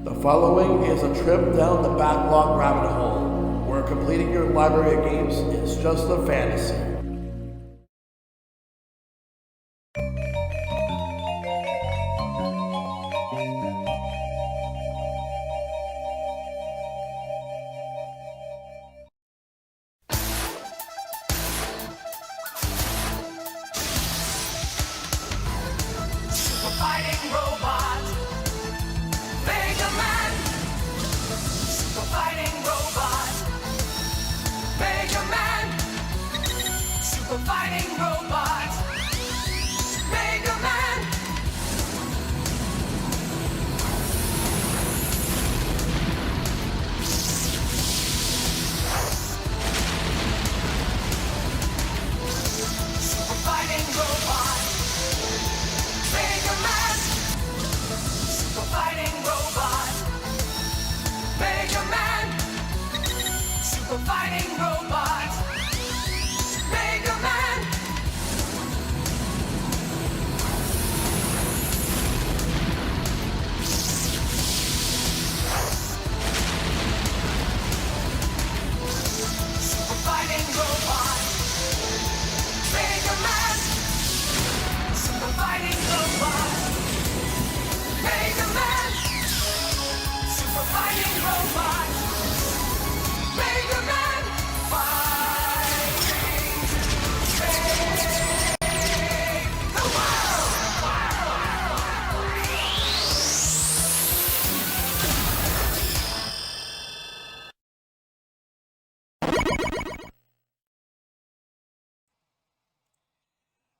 The following is a trip down the backlog rabbit hole, where completing your library of games is just a fantasy.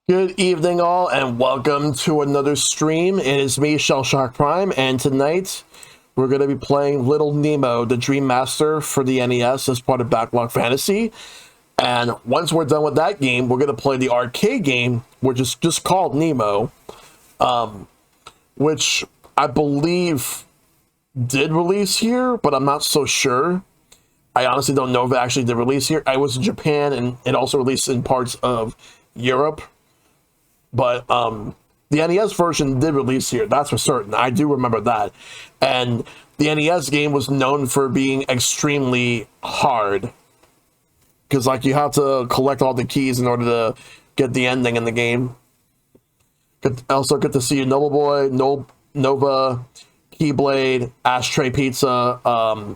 Good evening all, and welcome to another stream. It is me, ShellshockPrime, and tonight we're going to be playing Little Nemo, the Dream Master for the NES as part of Backlog Fantasy. And once we're done with that game, we're going to play the arcade game, which is just called Nemo, which I believe did release here, but I'm not so sure. I honestly don't know if it actually did release here. I was in Japan, and it also released in parts of Europe. But the NES version did release here, that's for certain. I do remember that. And the NES game was known for being extremely hard. Because, like, you have to collect all the keys in order to get the ending in the game. Also get to see Noble Boy, Nova, Keyblade, Ashtray Pizza,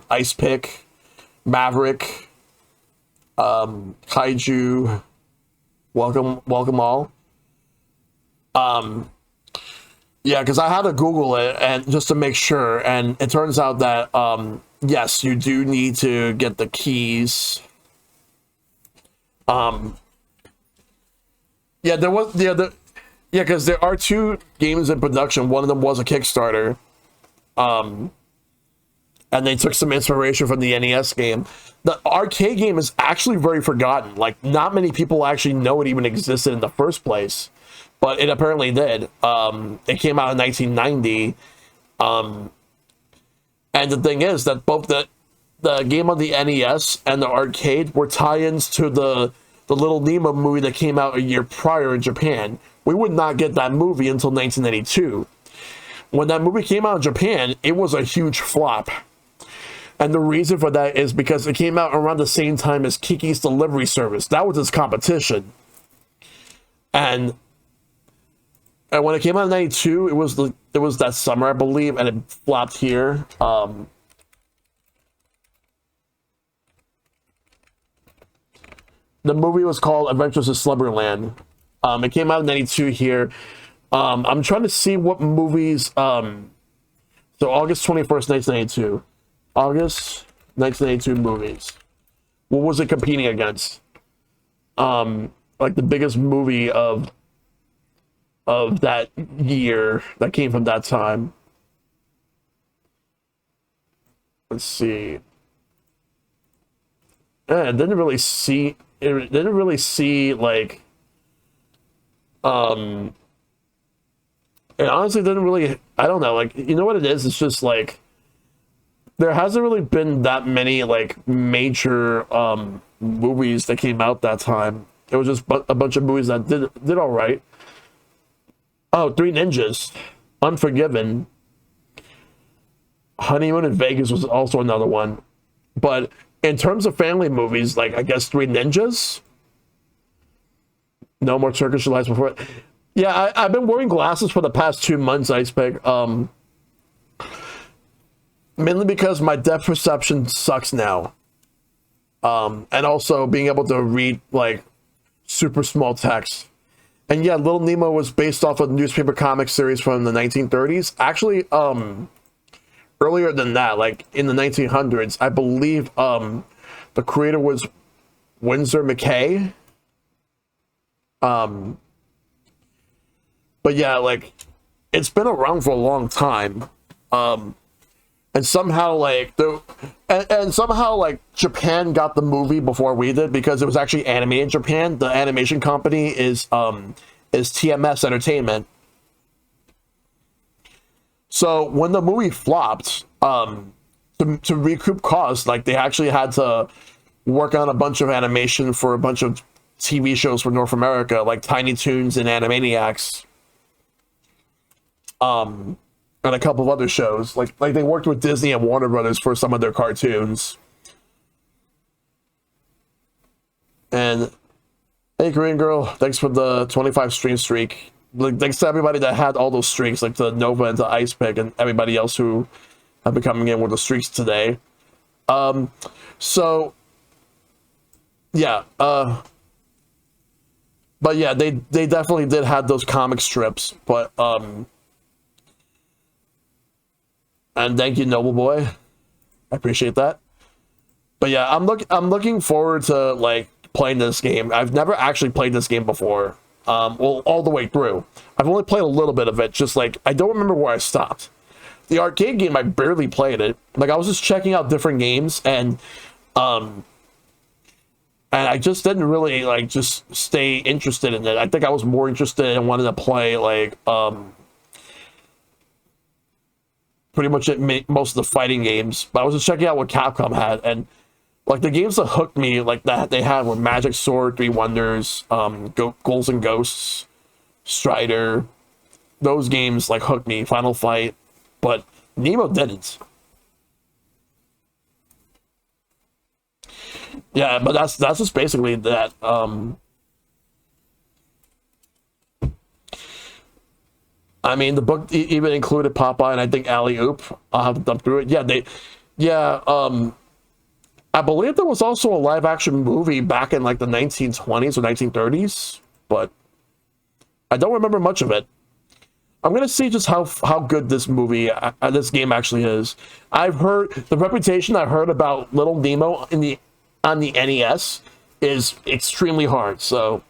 Ice Pick, Maverick, Kaiju. Welcome all. Yeah, because I had to Google it and just to make sure, and it turns out that yes, you do need to get the keys. Yeah, because there are two games in production. One of them was a Kickstarter, and they took some inspiration from the NES game. The arcade game is actually very forgotten. Like, not many people actually know it even existed in the first place. But it apparently did. It came out in 1990. And the thing is that both the game on the NES and the arcade were tie-ins to the Little Nemo movie that came out a year prior in Japan. We would not get that movie until 1982. When that movie came out in Japan, it was a huge flop. And the reason for that is because it came out around the same time as Kiki's Delivery Service. That was its competition. And when it came out in 92, it was that summer, I believe, and it flopped here. The movie was called Adventures of Slumberland. It came out in 92 here. I'm trying to see what movies. So August 21st, 1992. August 1992 movies. What was it competing against? Like the biggest movie of that year that came from that time. Let's see. It didn't really see like it honestly didn't really, I don't know, like, you know what it is? It's just like there hasn't really been that many like major movies that came out that time. It was just a bunch of movies that did all right. Oh, Three Ninjas, Unforgiven. Honeymoon in Vegas was also another one. But in terms of family movies, like I guess Three Ninjas. No more Turkish delights before. Yeah, I've been wearing glasses for the past 2 months, Ice Pick. Mainly because my depth perception sucks now. And also being able to read like super small text. And yeah, Little Nemo was based off of a newspaper comic series from the 1930s. Actually, earlier than that, like in the 1900s, I believe the creator was Winsor McKay. But yeah, like it's been around for a long time. And somehow like and somehow like Japan got the movie before we did because it was actually animated in Japan. The animation company is TMS Entertainment. So when the movie flopped, to recoup costs, like they actually had to work on a bunch of animation for a bunch of TV shows for North America, like Tiny Toons and Animaniacs. And a couple of other shows. Like they worked with Disney and Warner Brothers for some of their cartoons. And hey, Korean Girl, thanks for the 25 stream streak. Like, thanks to everybody that had all those streaks, like to Nova and to Ice Pick and everybody else who have been coming in with the streaks today. So yeah, but yeah, they definitely did have those comic strips, but and thank you, Noble Boy. I appreciate that. But yeah, I'm looking forward to like playing this game. I've never actually played this game before. Well, all the way through. I've only played a little bit of it, just like I don't remember where I stopped. The arcade game, I barely played it. Like I was just checking out different games and I just didn't really like just stay interested in it. I think I was more interested in wanting to play like pretty much most of the fighting games. But I was just checking out what Capcom had, and like the games that hooked me like that they had were Magic Sword, Three Wonders, Ghouls and Ghosts, Strider. Those games like hooked me. Final Fight, but Nemo didn't. Yeah, but that's just basically that. I mean, the book even included Popeye and I think Alley Oop. I'll have to dump through it. I believe there was also a live action movie back in like the 1920s or 1930s, but I don't remember much of it. I'm gonna see just how good this movie, this game actually is. I've heard the reputation I heard about Little Nemo on the NES is extremely hard. So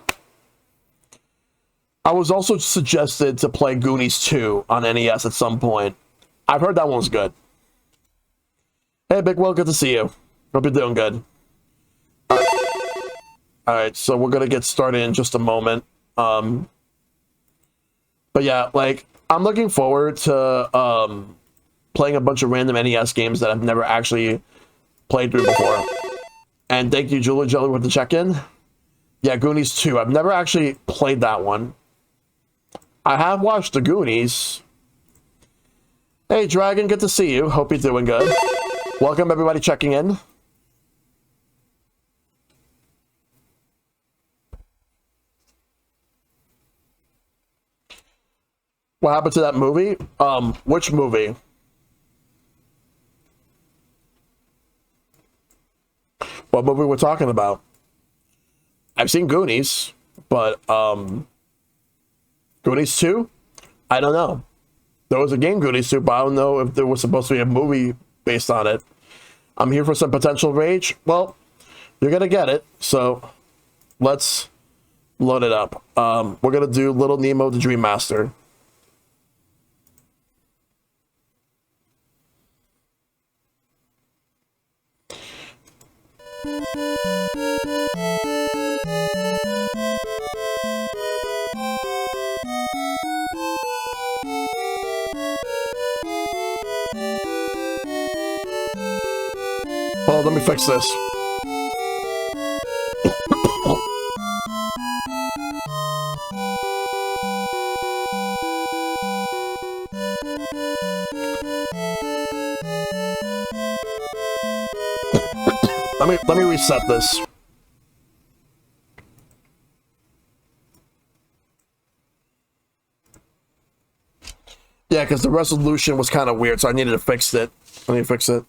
I was also suggested to play Goonies 2 on NES at some point. I've heard that one was good. Hey, Big Will, good to see you. Hope you're doing good. Alright, so we're gonna get started in just a moment. But yeah, like, I'm looking forward to playing a bunch of random NES games that I've never actually played through before. And thank you, Julie Jelly, with the check-in. Yeah, Goonies 2. I've never actually played that one. I have watched the Goonies. Hey, Dragon, good to see you. Hope you're doing good. Welcome, everybody checking in. What happened to that movie? Which movie? What movie we're talking about? I've seen Goonies, but Goonies 2? I don't know. There was a game Goonies 2, but I don't know if there was supposed to be a movie based on it. I'm here for some potential rage. Well, you're gonna get it, so let's load it up. We're gonna do Little Nemo the Dream Master. Oh, let me fix this. let me reset this. Yeah, because the resolution was kind of weird, so I needed to fix it. Let me fix it.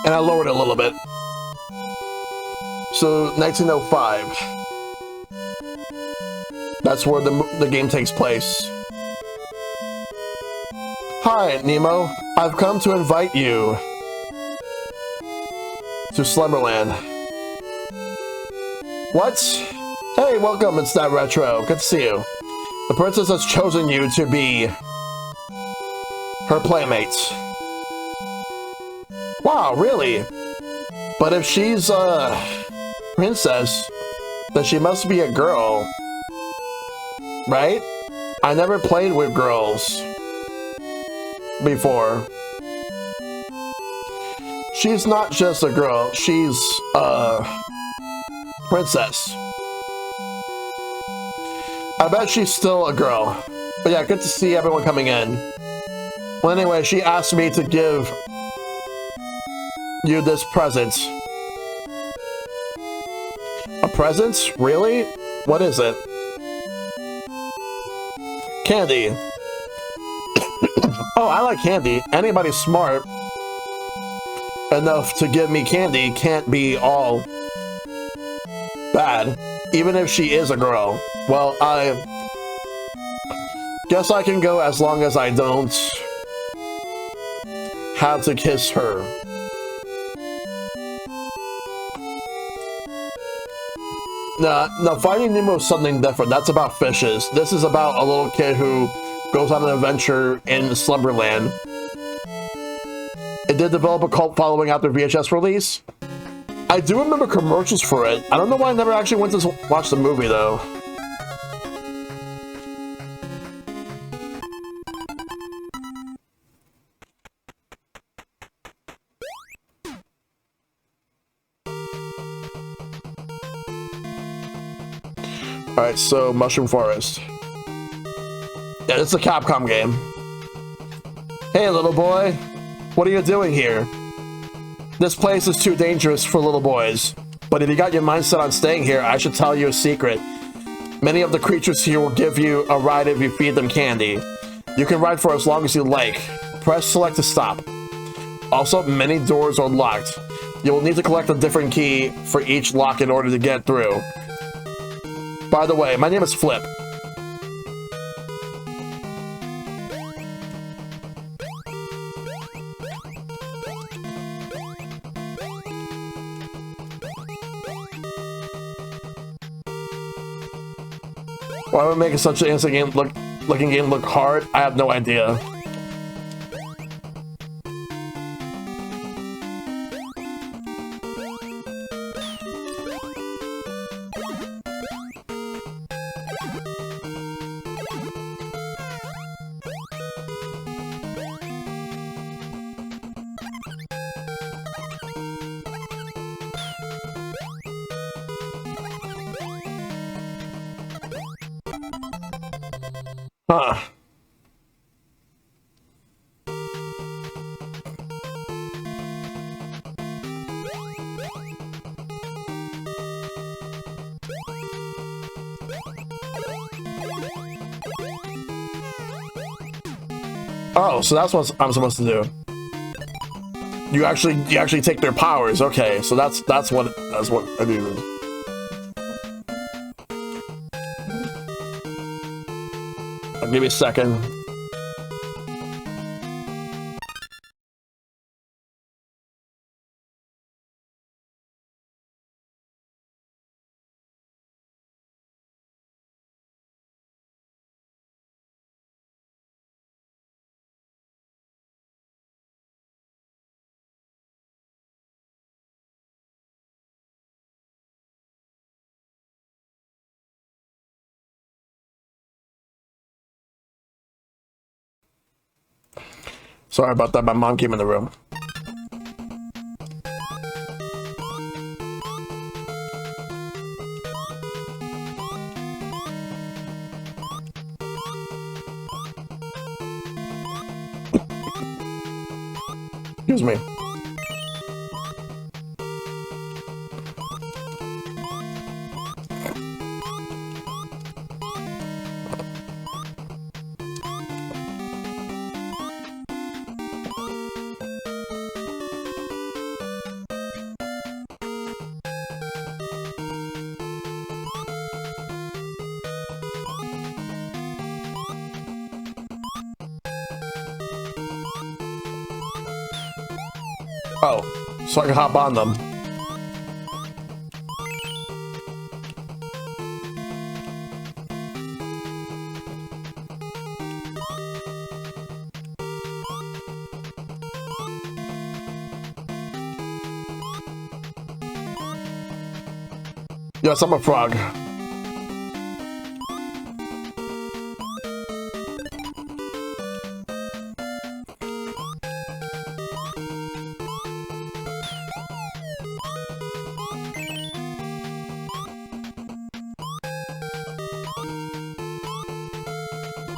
And I lowered it a little bit. So 1905. That's where the game takes place. Hi, Nemo. I've come to invite you to Slumberland. What? Hey, welcome. It's that Retro. Good to see you. The princess has chosen you to be her playmate. Wow, really? But if she's a princess, then she must be a girl, right? I never played with girls before. She's not just a girl, she's a princess. I bet she's still a girl. But yeah, good to see everyone coming in. Well, anyway, she asked me to give you this present. A present? Really? What is it? Candy. Oh, I like candy. Anybody smart enough to give me candy can't be all bad, even if she is a girl. Well, I guess I can go as long as I don't have to kiss her. No, Finding Nemo is something different. That's about fishes. This is about a little kid who goes on an adventure in Slumberland. It did develop a cult following after VHS release. I do remember commercials for it. I don't know why I never actually went to watch the movie, though. Alright, so Mushroom Forest. Yeah, it's a Capcom game. Hey, little boy. What are you doing here? This place is too dangerous for little boys. But if you got your mind set on staying here, I should tell you a secret. Many of the creatures here will give you a ride if you feed them candy. You can ride for as long as you like. Press select to stop. Also, many doors are locked. You will need to collect a different key for each lock in order to get through. By the way, my name is Flip. Why would making such an innocent game looking game look hard? I have no idea. Huh. Oh, so that's what I'm supposed to do. You actually take their powers. Okay, so that's what I do. Give me a second. Sorry about that, my mom came in the room. Excuse me. Oh, so I can hop on them. Yes, I'm a frog.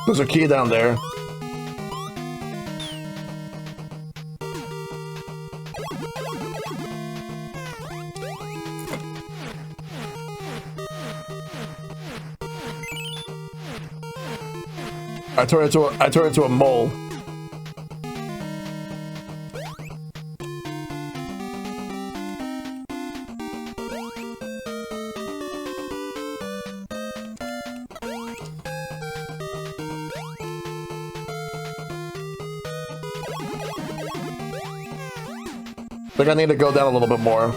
There's a key down there. I turn into a mole. I think I need to go down a little bit more.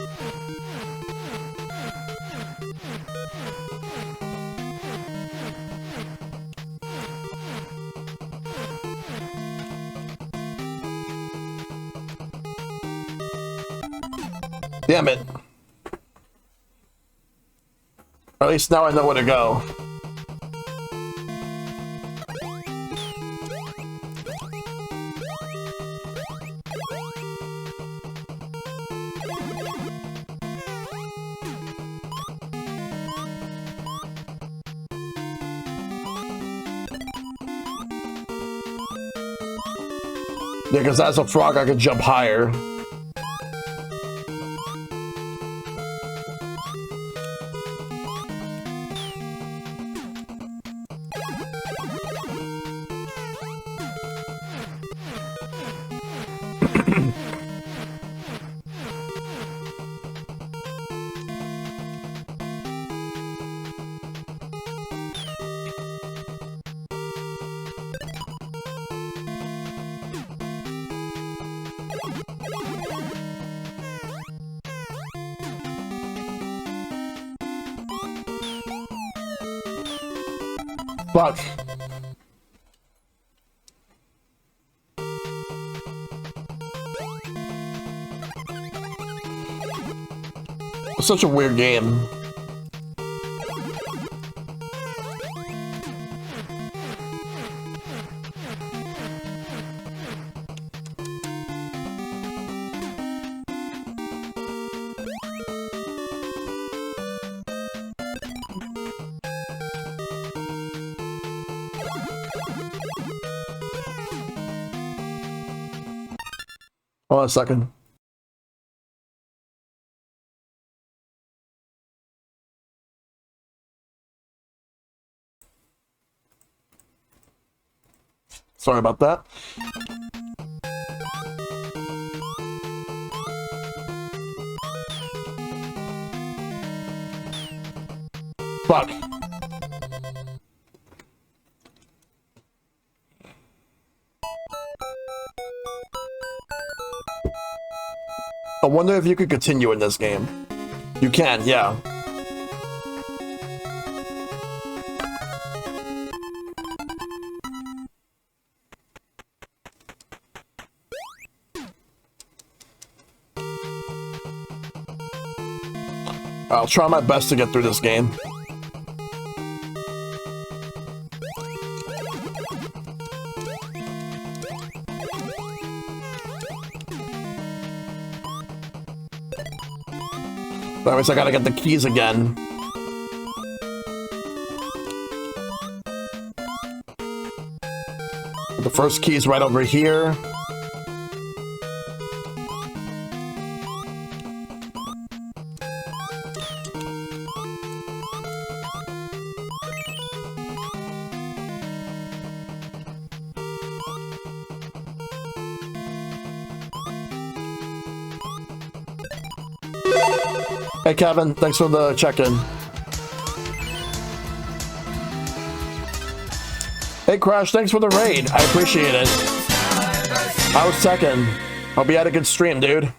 Damn it. At least now I know where to go. Yeah, because as a frog, I could jump higher. Fuck. It's such a weird game. Hold on a second. Sorry about that. Fuck. I wonder if you could continue in this game. You can, yeah. I'll try my best to get through this game. That means I gotta get the keys again. The first key's right over here. Hey, Kevin, thanks for the check-in. Hey, Crash, thanks for the raid. I appreciate it. I was second. Hope you had a good stream, dude.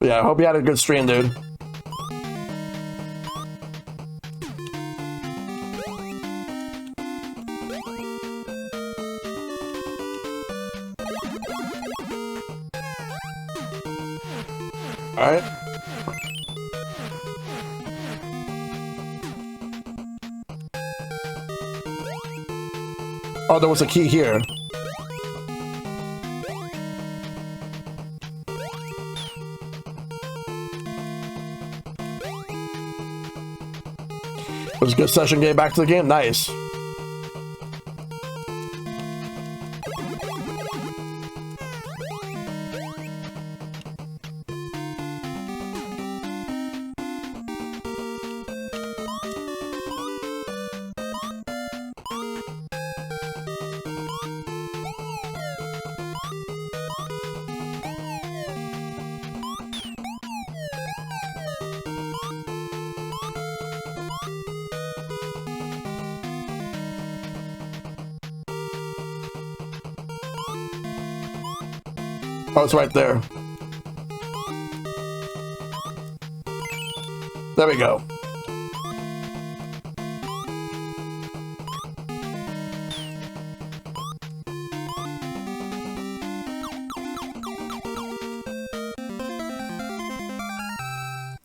Yeah, I hope you had a good stream, dude. Alright. Oh, there was a key here. It was a good session getting back to the game. Nice. Oh, it's right there. There we go.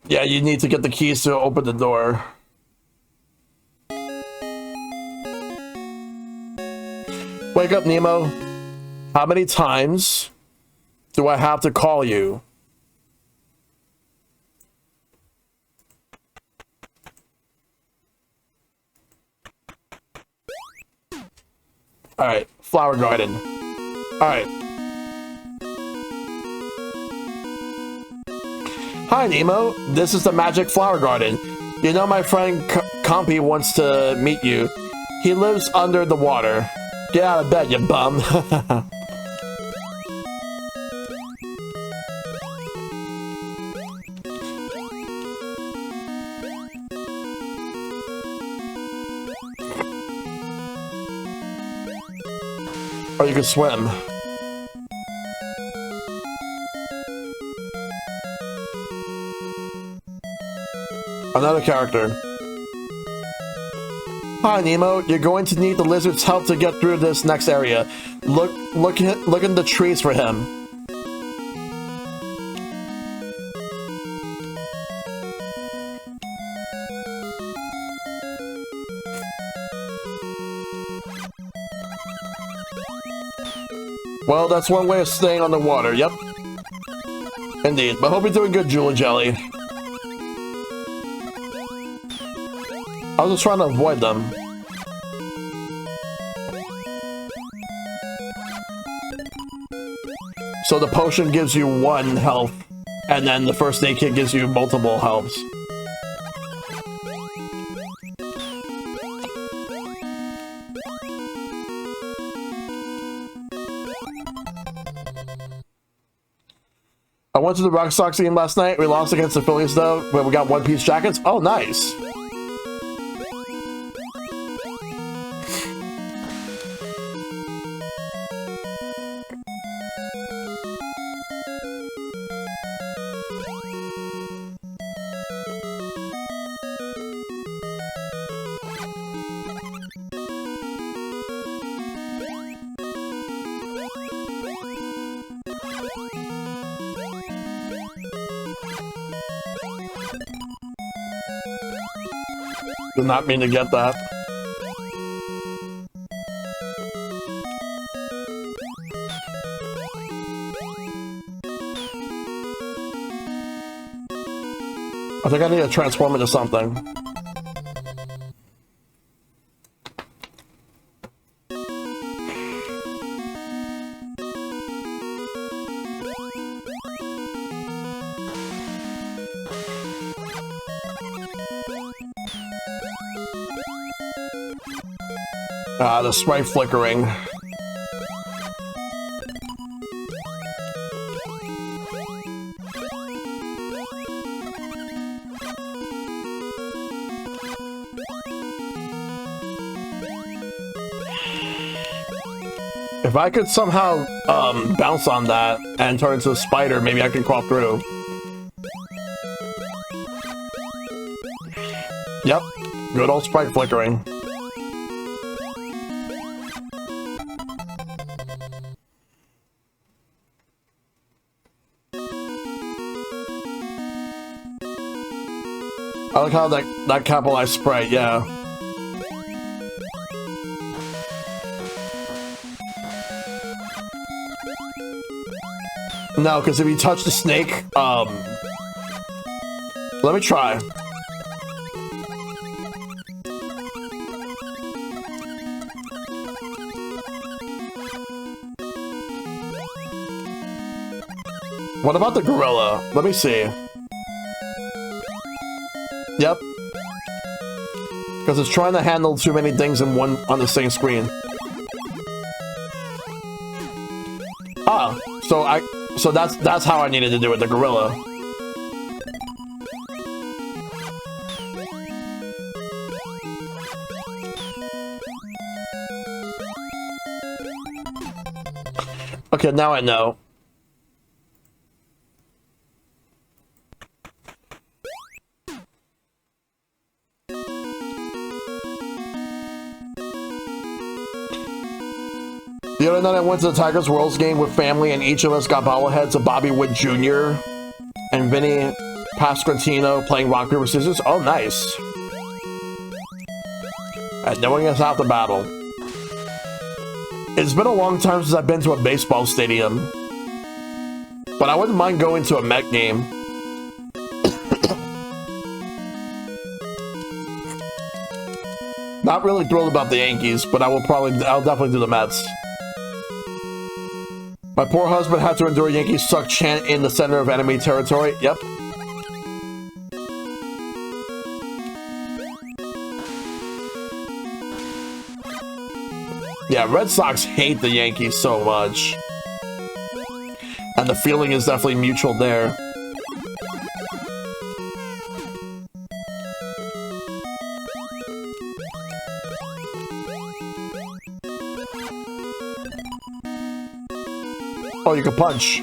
Yeah, you need to get the keys to open the door. Wake up, Nemo. How many times do I have to call you? Alright, flower garden. Alright. Hi, Nemo. This is the magic flower garden. You know my friend Compy wants to meet you. He lives under the water. Get out of bed, you bum. Or you can swim. Another character. Hi, Nemo. You're going to need the lizard's help to get through this next area. Look in the trees for him. Well, that's one way of staying on the water. Yep. Indeed. But hope you're doing good, Jewel Jelly. I was just trying to avoid them. So the potion gives you 1 health, and then the first aid kit gives you multiple healths. I went to the Rock Sox game last night. We lost against the Phillies, though, but we got one-piece jackets. Oh, nice. Did not mean to get that. I think I need to transform into something. The sprite flickering. If I could somehow bounce on that and turn into a spider, maybe I can crawl through. Yep, good old sprite flickering. I like how that capitalized sprite, yeah. No, because if you touch the snake, let me try. What about the gorilla? Let me see. Yep. Because it's trying to handle too many things in one on the same screen. Ah, so that's how I needed to do it, the gorilla. Okay, now I know. The other night I went to the Tigers Worlds game with family and each of us got bobbleheads of Bobby Wood Jr. and Vinny Pasquantino playing rock, paper, scissors. Oh, nice. And knowing us out the battle. It's been a long time since I've been to a baseball stadium. But I wouldn't mind going to a Met game. Not really thrilled about the Yankees, but I'll definitely do the Mets. My poor husband had to endure Yankees suck chant in the center of enemy territory. Yep. Yeah, Red Sox hate the Yankees so much. And the feeling is definitely mutual there. Oh, you can punch.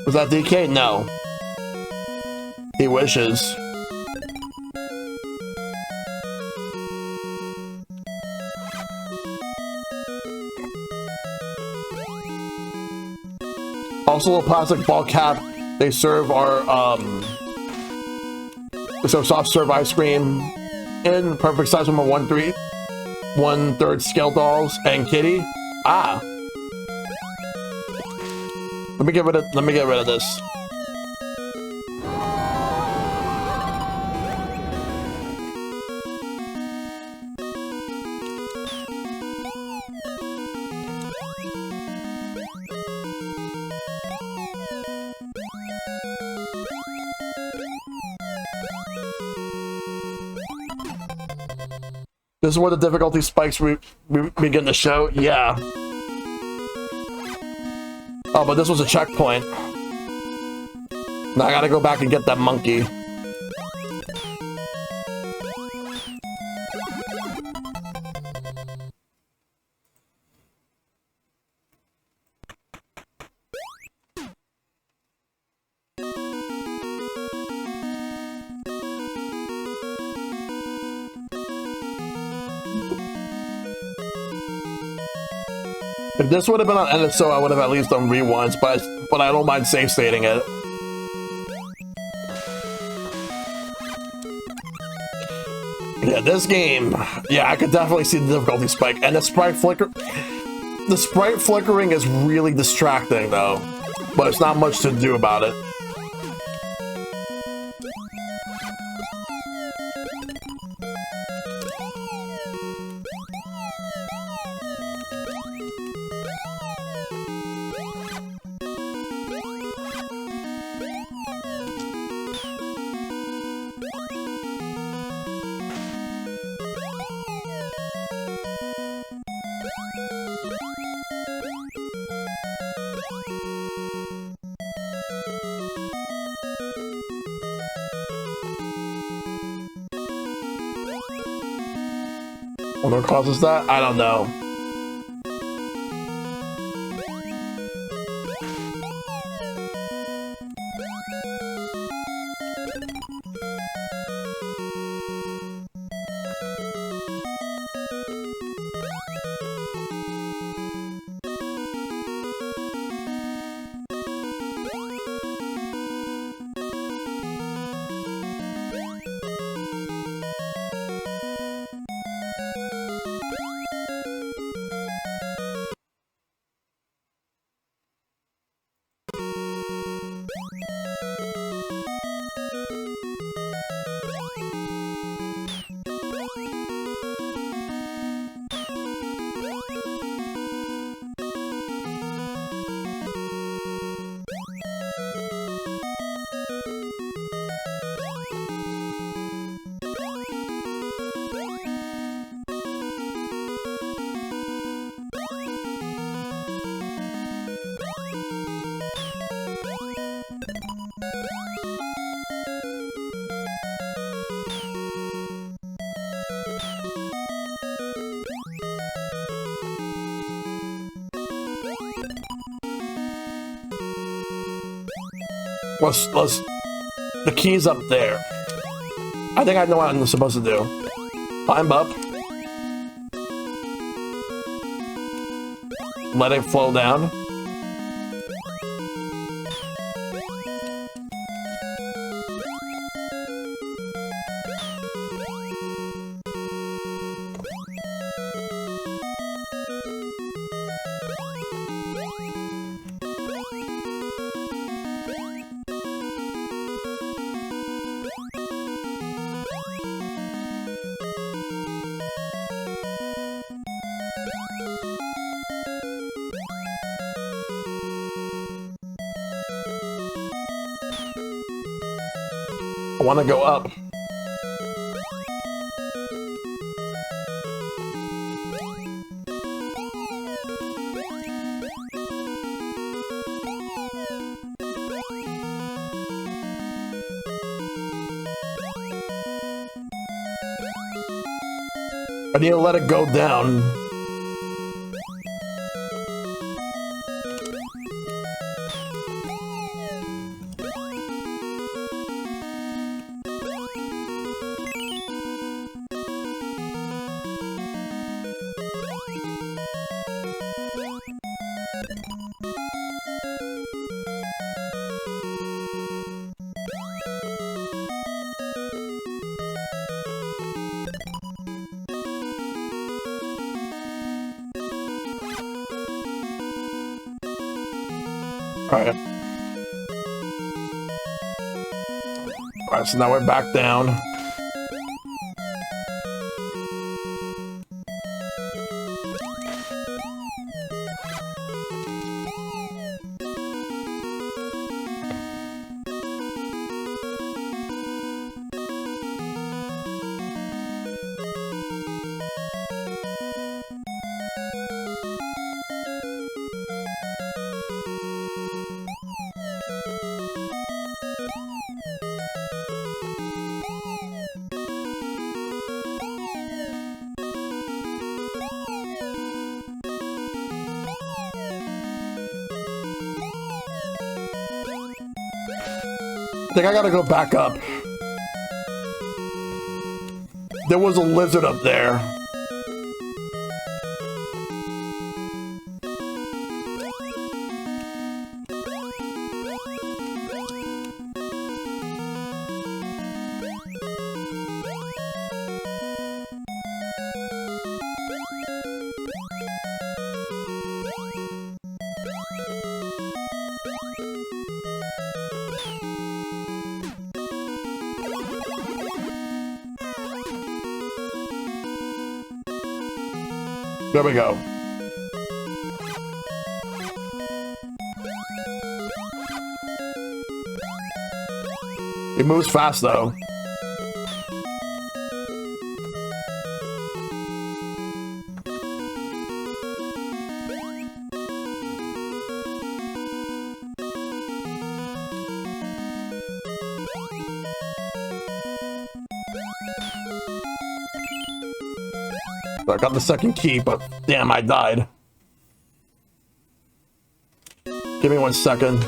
Was that DK? No. He wishes. Also, a plastic ball cap. They serve our soft serve ice cream in perfect size number 1/3 scale dolls and kitty. Ah. Let me get rid of this. This is where the difficulty spikes we begin to show. Yeah. Oh, but this was a checkpoint. Now I gotta go back and get that monkey. If this would have been on NSO, I would have at least done rewinds, but I don't mind save stating it. Yeah, this game, yeah, I could definitely see the difficulty spike, and the sprite flickering is really distracting though, but it's not much to do about it. What causes that? I don't know. Let's the key's up there. I think I know what I'm supposed to do. Climb up. Let it flow down. I want to go up. I need to let it go down. Alright. Alright, so now we're back down. I think I gotta go back up. There was a lizard up there. There we go. It moves fast though. So I got the second key, but damn, I died. Give me 1 second.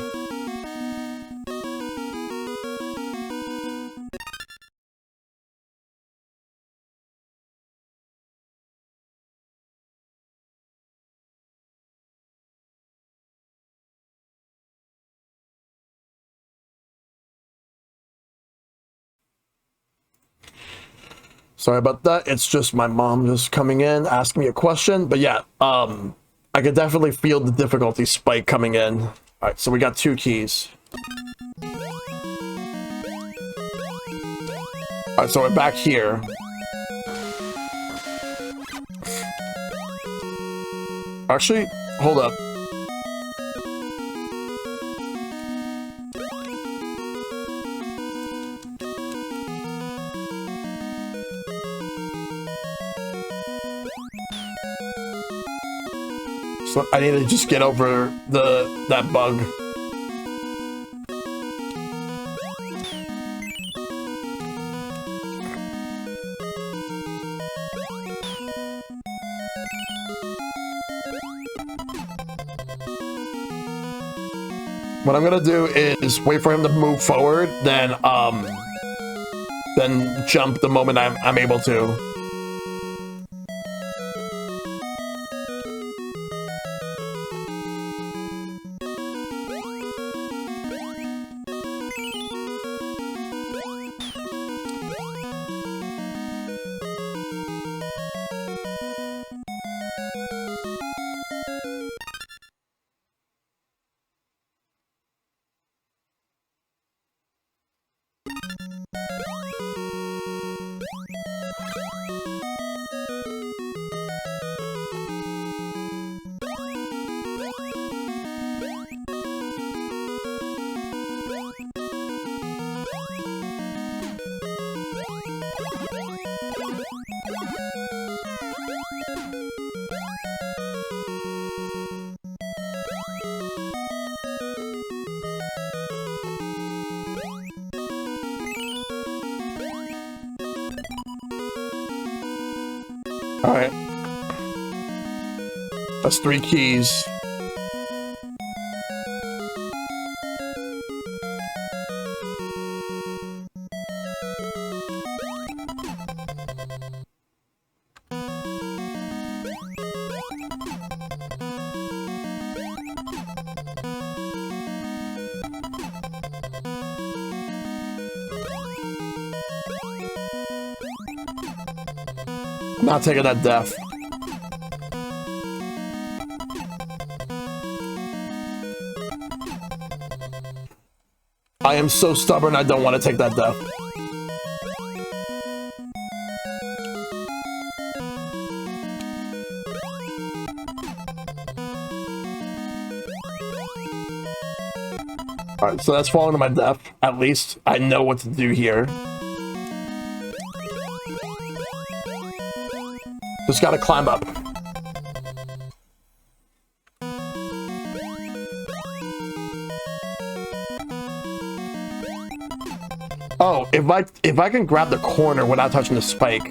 Sorry about that. It's just my mom just coming in, asking me a question. But yeah, I could definitely feel the difficulty spike coming in. All right, so we got 2 keys. All right, so we're back here. Actually, hold up. So I need to just get over that bug. What I'm gonna do is wait for him to move forward, then jump the moment I'm able to. Alright. That's 3 keys. I'm not taking that death. I am so stubborn, I don't want to take that death. Alright, so that's falling to my death. At least I know what to do here. Just gotta climb up. Oh, if I can grab the corner without touching the spike,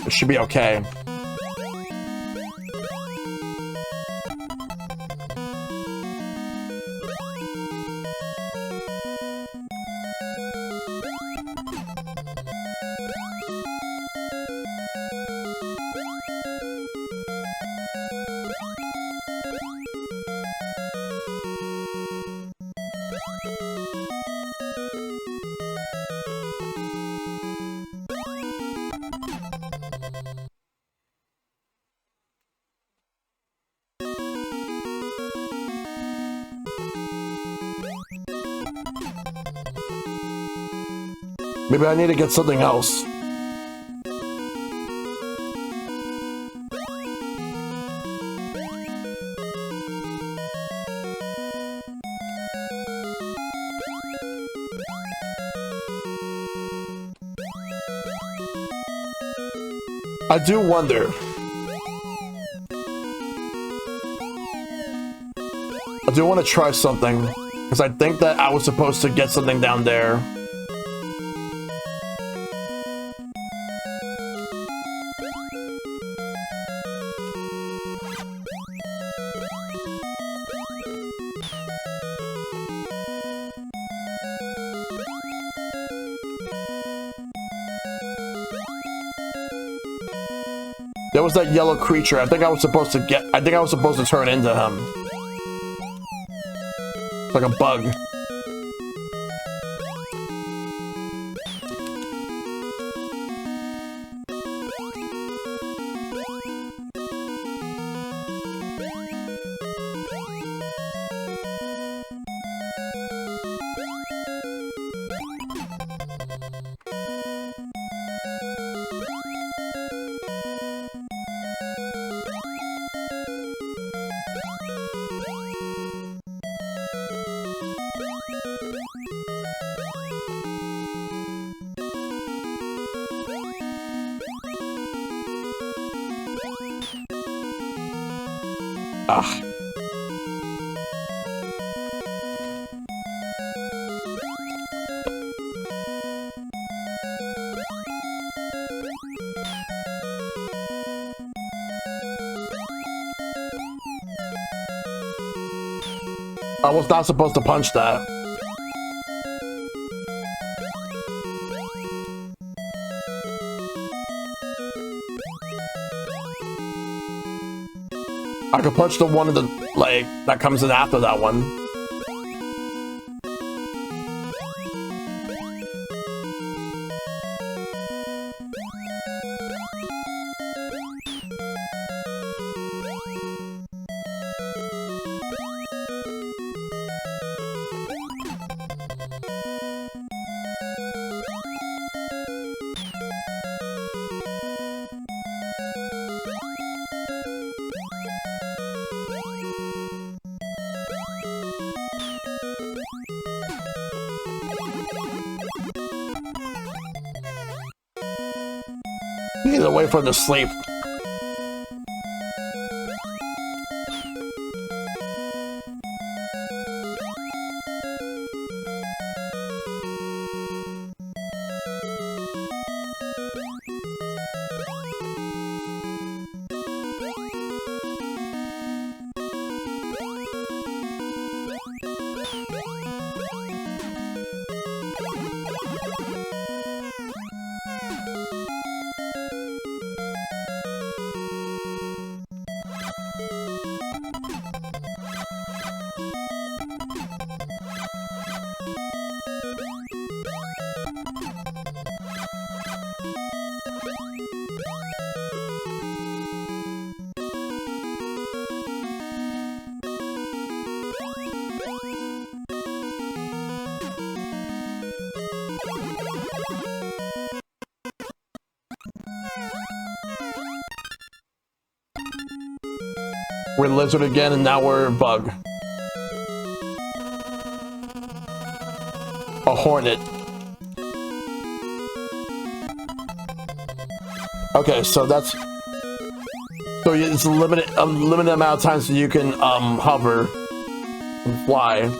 it should be okay. Maybe I need to get something else. I do wonder. I do want to try something, because I think that I was supposed to get something down there. There was that yellow creature. I think I was supposed to turn into him. It's like a bug. Ah. I was not supposed to punch that. I could punch the one of the, like, that comes in after that one. You need to wait for him to sleep. We're lizard again, and now we're bug. A hornet. Okay, so that's... So it's a limited amount of times that you can hover and fly.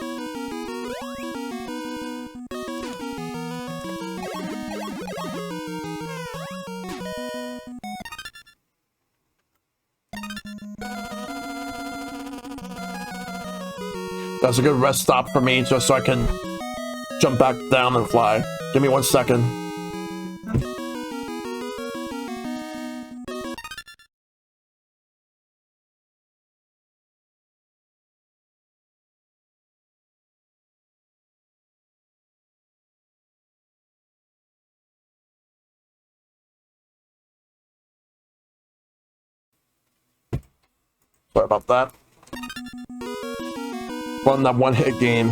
That's a good rest stop for me, just so I can jump back down and fly. Give me 1 second. Sorry about that. Fun, that one-hit game.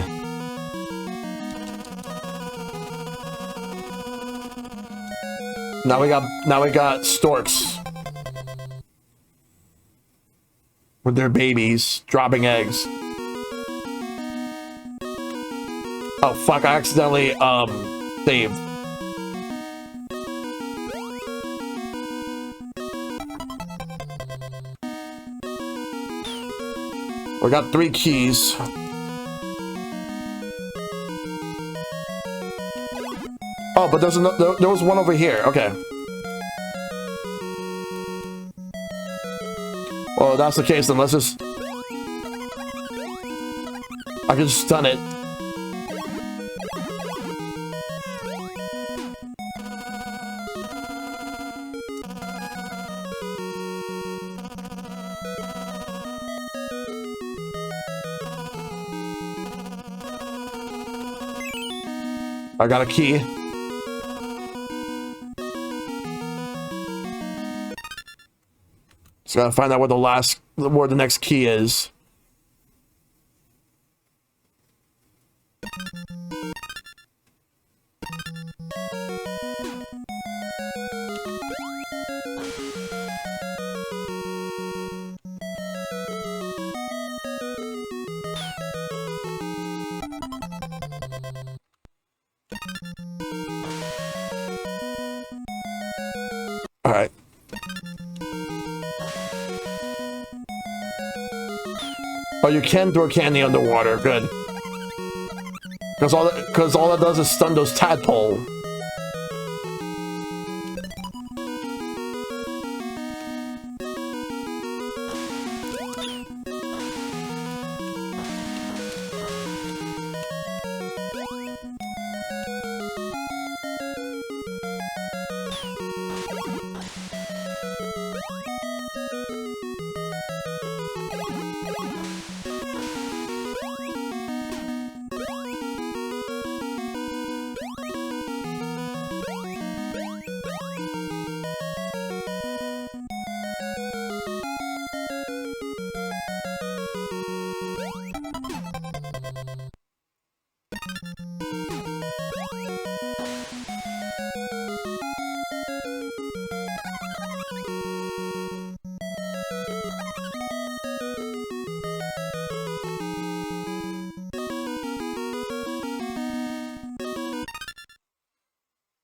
Now we got storks with their babies dropping eggs. Oh fuck! I accidentally saved. We got 3 keys. Oh, but there was one over here. Okay. Well, if that's the case, then let's just... I can just stun it. I got a key. Just gotta find out where the next key is. All right. Oh, you can throw candy underwater. Good. Because all that does is stun those tadpole.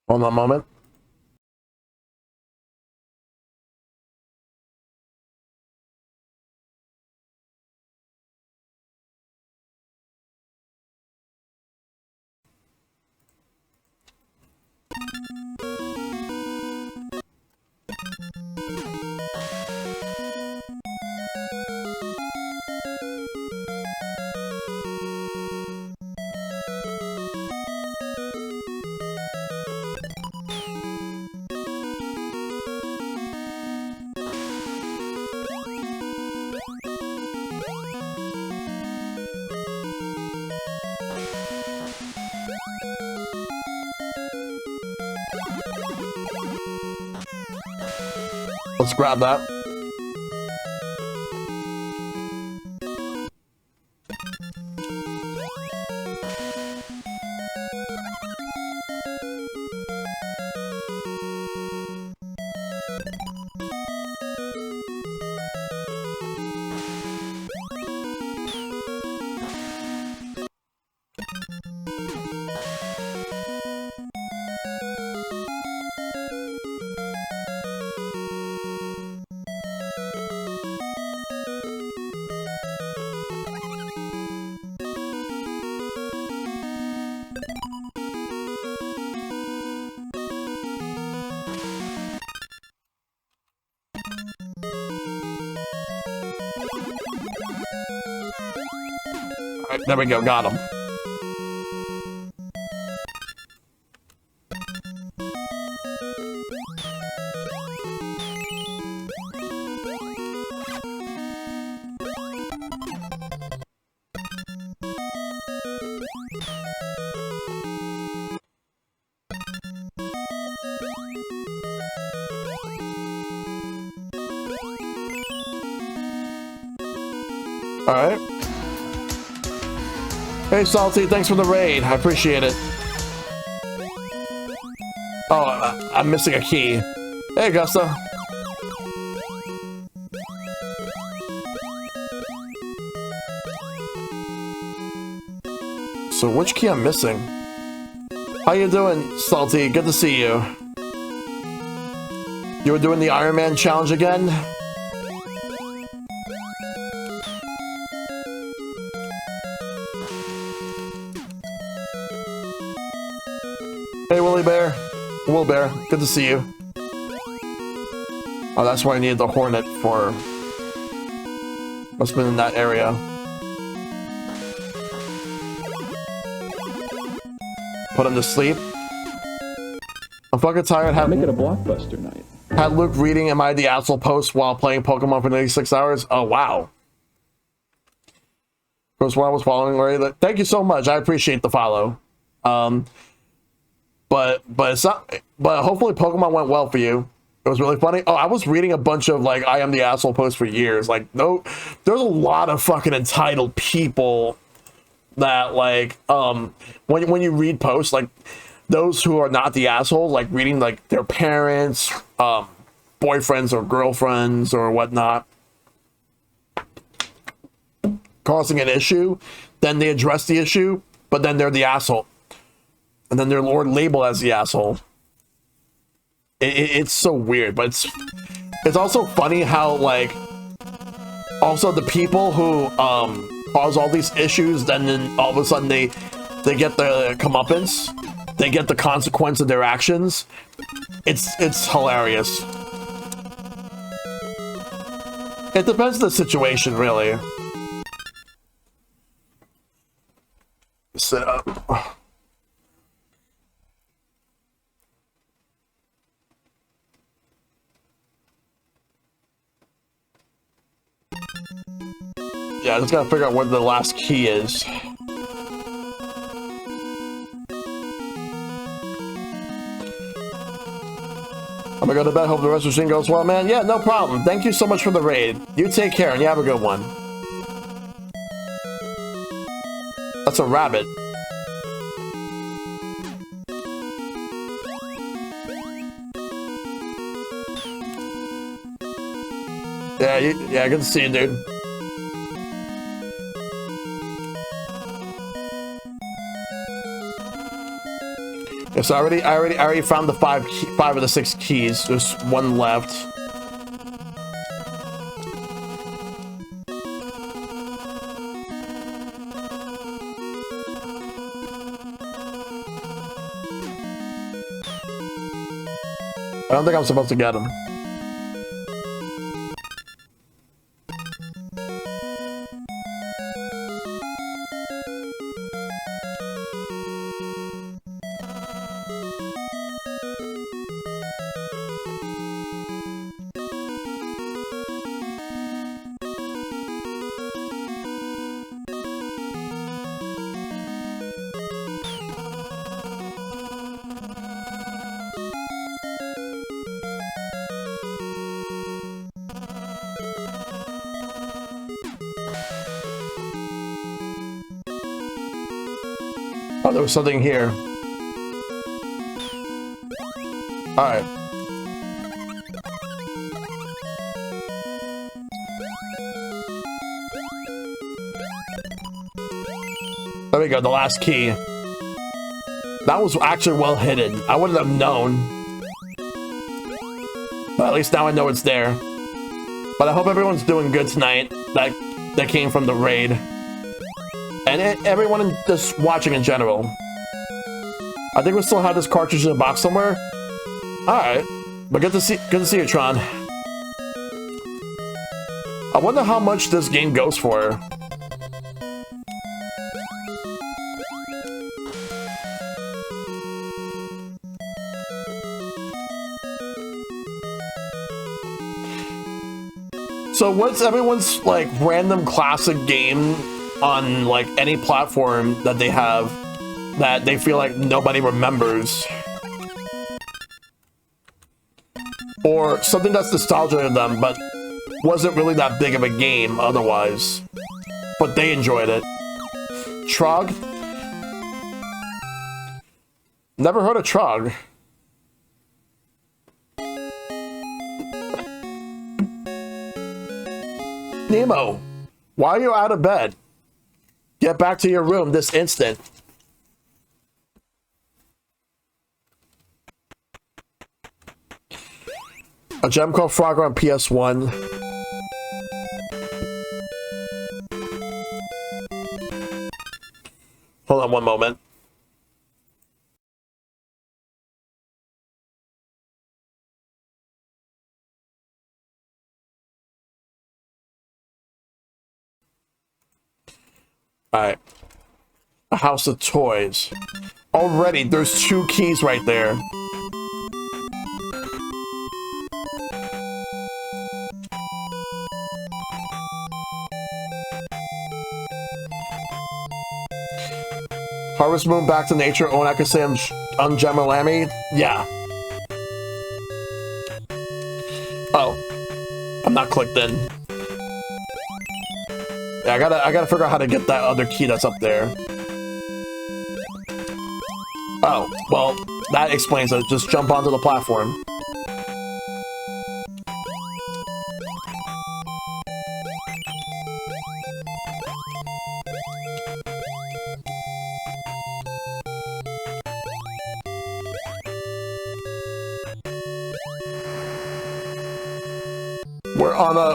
Hold on a moment. Let's grab that. All right, there we go, got him. All right. Hey, Salty, thanks for the raid. I appreciate it. Oh, I'm missing a key. Hey, Augusta. So which key I'm missing? How you doing, Salty? Good to see you. You were doing the Iron Man challenge again? Hey, Willie Bear. Will Bear, good to see you. Oh, that's why I needed the Hornet for. Must have been in that area. Put him to sleep. I'm fucking tired. Make it a blockbuster night. Had Luke reading Am I the Asshole post while playing Pokemon for 96 hours. Oh, wow. Of course, when I was following already. Thank you so much. I appreciate the follow. but it's not. But hopefully, Pokemon went well for you. It was really funny. Oh, I was reading a bunch of like I am the asshole posts for years. Like, no, there's a lot of fucking entitled people that like when you read posts, like those who are not the assholes, like reading like their parents, boyfriends or girlfriends or whatnot causing an issue, then they address the issue, but then they're the asshole, and then they're labeled as the asshole. It's so weird, but it's also funny how like also the people who cause all these issues, then all of a sudden they get the comeuppance, they get the consequence of their actions. It's hilarious. It depends on the situation, really. Sit up. Yeah, I just gotta figure out where the last key is. I'm gonna go to bed, hope the rest of the stream goes well, man. Yeah, no problem. Thank you so much for the raid. You take care and you have a good one. That's a rabbit. Yeah, good to see you, dude. Yes, I already found the five of the 6 keys. There's one left. I don't think I'm supposed to get them. Oh, there was something here. Alright. There we go, the last key. That was actually well hidden. I wouldn't have known. But at least now I know it's there. But I hope everyone's doing good tonight. That came from the raid. And everyone just watching in general. I think we still have this cartridge in a box somewhere. Alright. But good to see you, Tron. I wonder how much this game goes for. So what's everyone's like random classic game on like any platform that they have that they feel like nobody remembers, or something that's nostalgic to them but wasn't really that big of a game otherwise, but they enjoyed it? Trog? Never heard of Trog. Nemo, why are you out of bed? Get back to your room this instant. A gem called Frogger on PS1. Hold on one moment. Alright. A house of toys. Already, there's 2 keys right there. Harvest Moon, Back to Nature. Oh, and I could say I'm Unjamalami? Yeah. Oh. I'm not clicked in. Yeah, I gotta figure out how to get that other key that's up there. Oh, well, that explains it. Just jump onto the platform.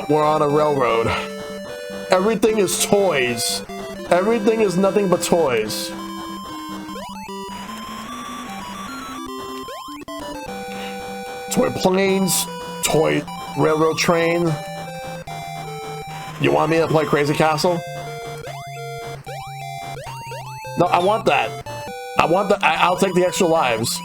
We're on a railroad. Everything is toys. Everything is nothing but toys. Toy planes, toy railroad train. You want me to play Crazy Castle? No, I want that. I want that. I'll take the extra lives.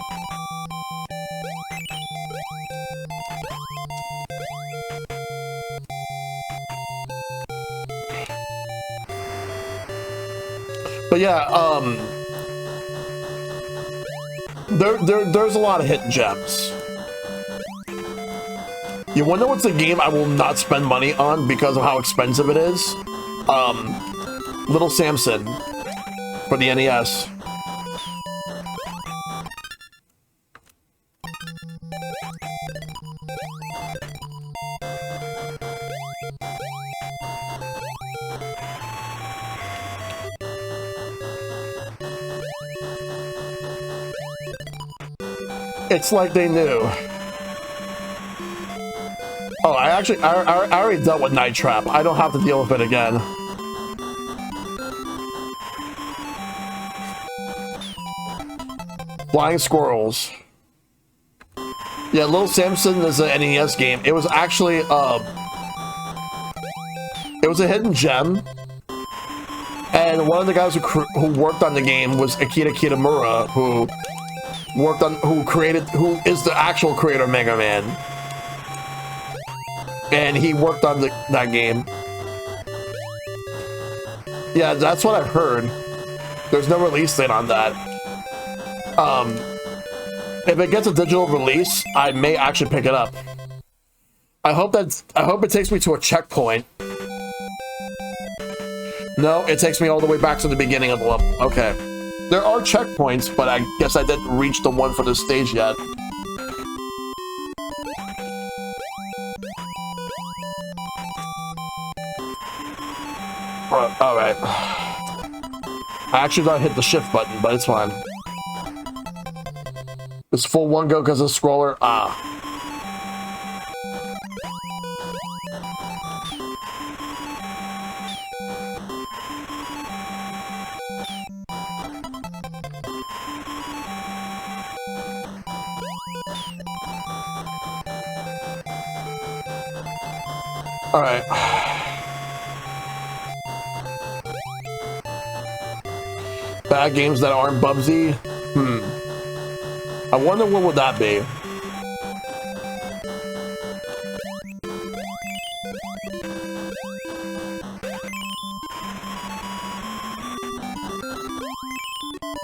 But yeah, there's a lot of hidden gems. You wanna know what's a game I will not spend money on because of how expensive it is? Little Samson for the NES. It's like they knew. Oh, I already dealt with Night Trap. I don't have to deal with it again. Flying Squirrels. Yeah, Little Samson is an NES game. It was actually, it was a hidden gem. And one of the guys who worked on the game was Akira Kitamura, who is the actual creator of Mega Man. And he worked on that game. Yeah, that's what I've heard. There's no release date on that. If it gets a digital release, I may actually pick it up. I hope it takes me to a checkpoint. No, it takes me all the way back to the beginning of the level. Okay. There are checkpoints, but I guess I didn't reach the one for this stage yet. Alright. I actually gotta hit the shift button, but it's fine. It's full one go because of the scroller. Ah. Alright. Bad games that aren't Bubsy? I wonder what would that be?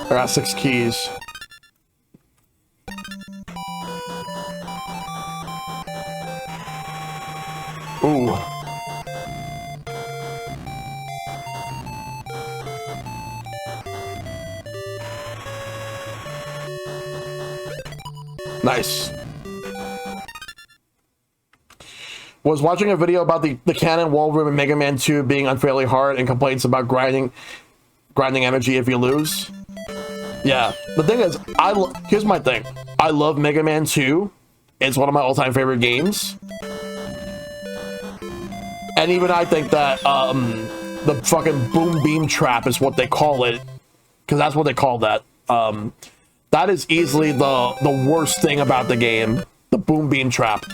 I got 6 keys. Ooh. Nice. Was watching a video about the cannon wall room in Mega Man 2 being unfairly hard and complaints about grinding energy if you lose. Yeah, the thing is, here's my thing. I love Mega Man 2. It's one of my all-time favorite games. And even I think that the fucking boom beam trap is what they call it, because that's what they call that. That is easily the worst thing about the game, the boom beam trap.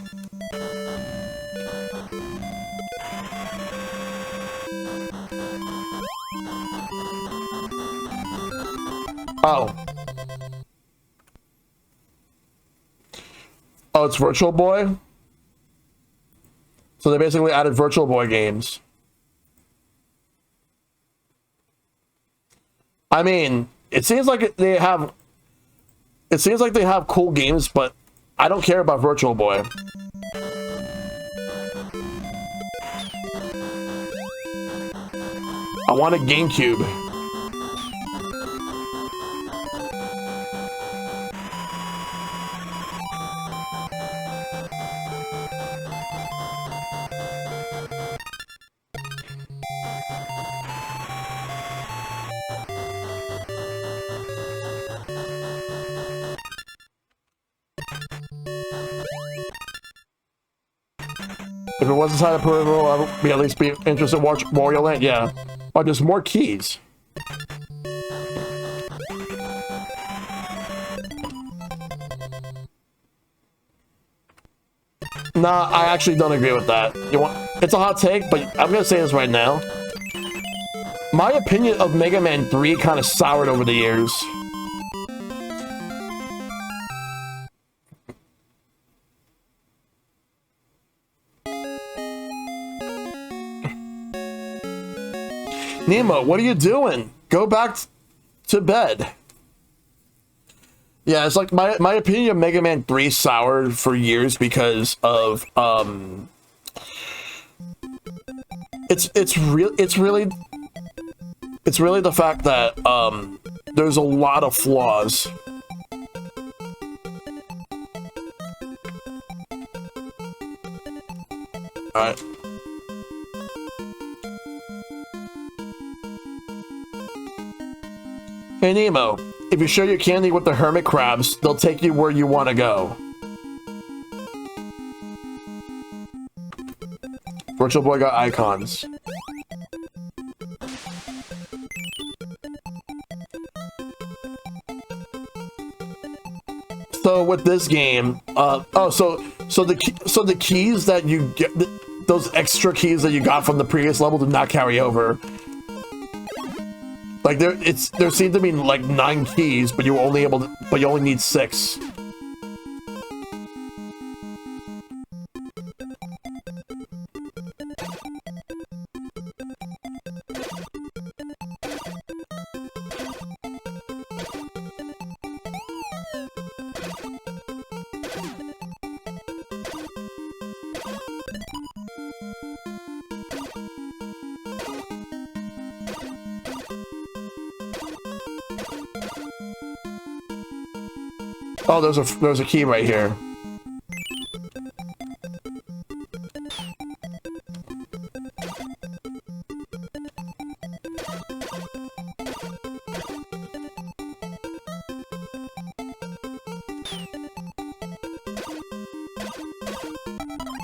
Oh. Oh, it's Virtual Boy? So they basically added Virtual Boy games. I mean, it seems like they have It seems like they have cool games, but I don't care about Virtual Boy. I want a GameCube. If it was inside a peripheral, I would be at least be interested in watching Mario Land. Yeah. Oh, there's more keys. Nah, I actually don't agree with that. It's a hot take, but I'm gonna say this right now. My opinion of Mega Man 3 kind of soured over the years. Nemo, what are you doing? Go back to bed. Yeah, it's like my opinion of Mega Man 3 soured for years because of it's really the fact that there's a lot of flaws. All right. Hey Nemo, if you share your candy with the hermit crabs, they'll take you where you want to go. Virtual Boy got icons. So with this game, so the keys that you get, those extra keys that you got from the previous level did not carry over. Like there seemed to be like 9 keys, but you only need 6. Oh, there's a key right here.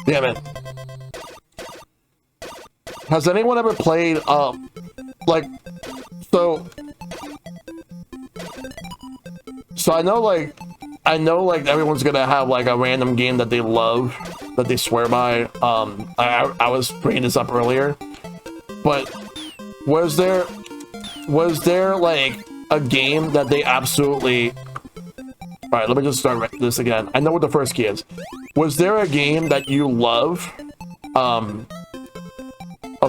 Damn it. Has anyone ever played like so I know like everyone's gonna have like a random game that they love, that they swear by. I was bringing this up earlier, but was there like a game that they absolutely... All right, let me just start this again. I know what the first key is. Was there a game that you love? Oh,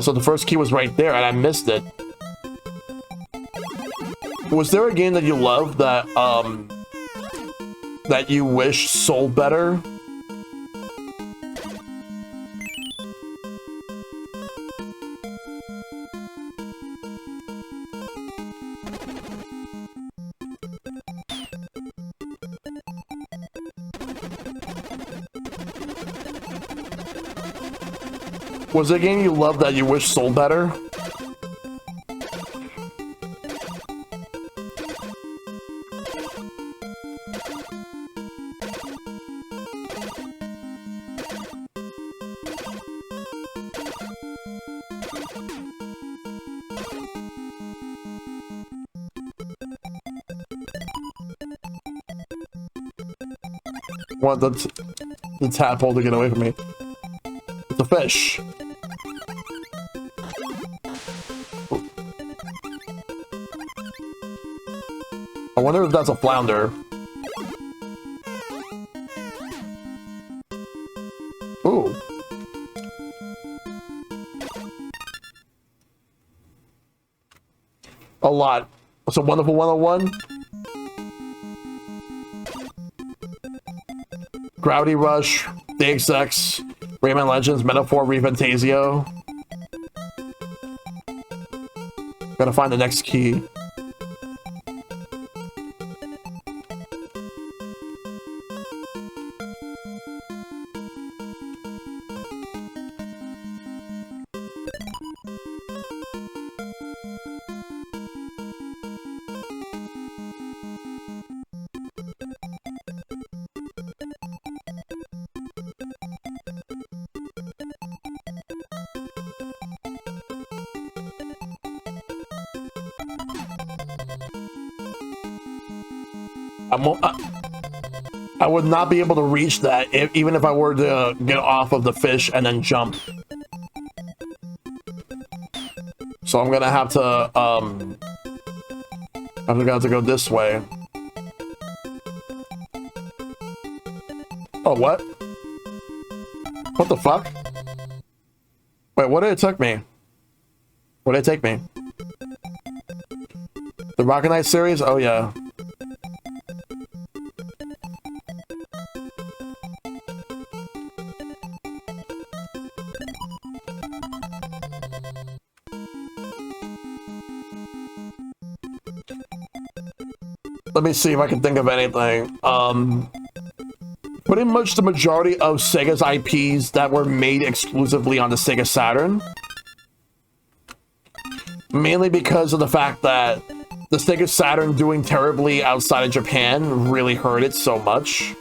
so the first key was right there and I missed it. Was there a game that you love that that you wish sold better? Was there a game you love that you wish sold better? Want the tadpole to get away from me. It's a fish. I wonder if that's a flounder. Ooh. A lot. It's a wonderful 101. Gravity Rush, DXX, Rayman Legends, Metaphor, Refantasio. Gotta find the next key. I would not be able to reach that even if I were to get off of the fish and then jump. So I'm gonna have to go this way. Oh, what? What the fuck? Wait, what did it take me? What did it take me? The Rocket Knight series? Oh yeah. Let me see if I can think of anything. Pretty much the majority of Sega's IPs that were made exclusively on the Sega Saturn. Mainly because of the fact that the Sega Saturn doing terribly outside of Japan really hurt it so much.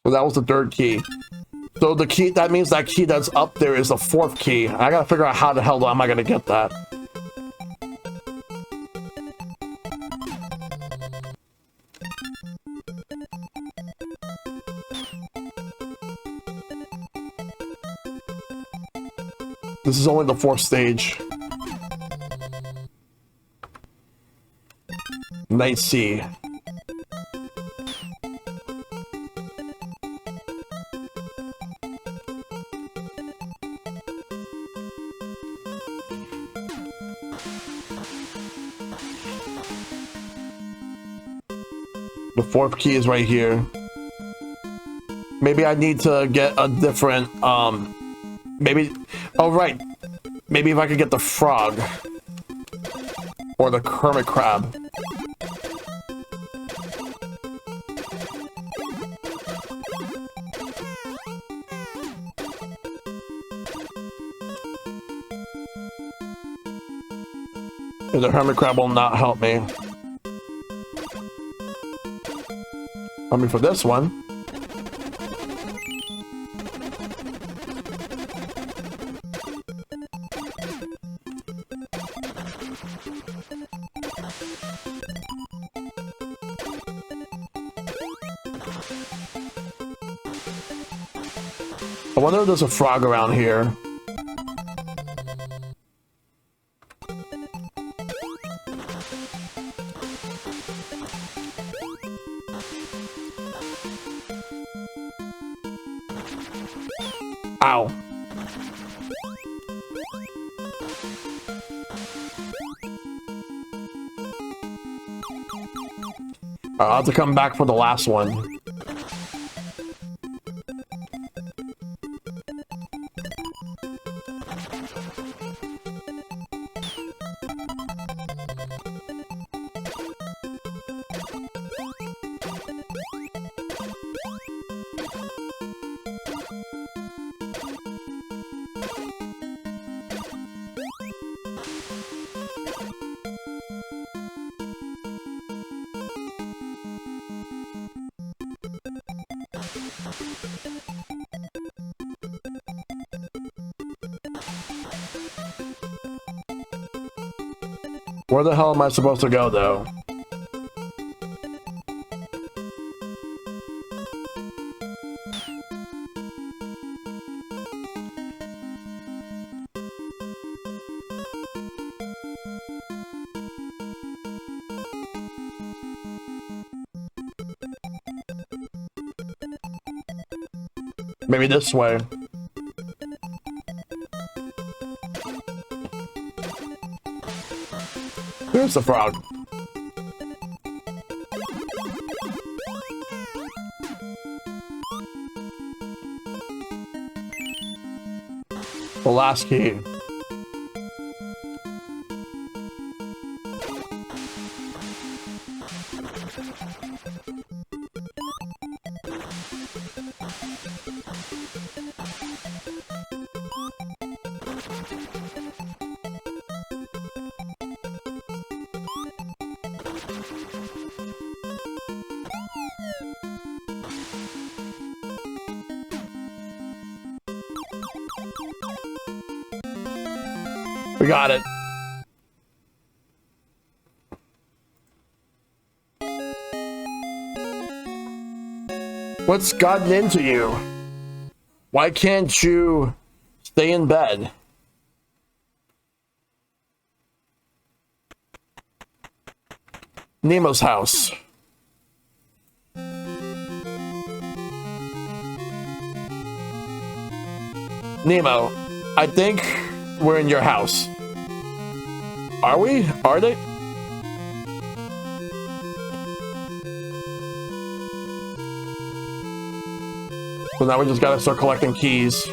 So that was the third key. So the key, that means that key that's up there is the fourth key. I gotta figure out how the hell am I gonna get that. This is only the fourth stage. Night Sea. The fourth key is right here. Maybe I need to get a different, maybe, oh right. Maybe if I could get the frog. Or the hermit crab. The hermit crab will not help me. I mean, for this one. I wonder if there's a frog around here. Ow. I'll have to come back for the last one. Where the hell am I supposed to go, though? Maybe this way. There's the frog. The last key. We got it. What's gotten into you? Why can't you stay in bed? Nemo's house. Nemo, I think we're in your house. Are we? Are they? So now we just gotta start collecting keys.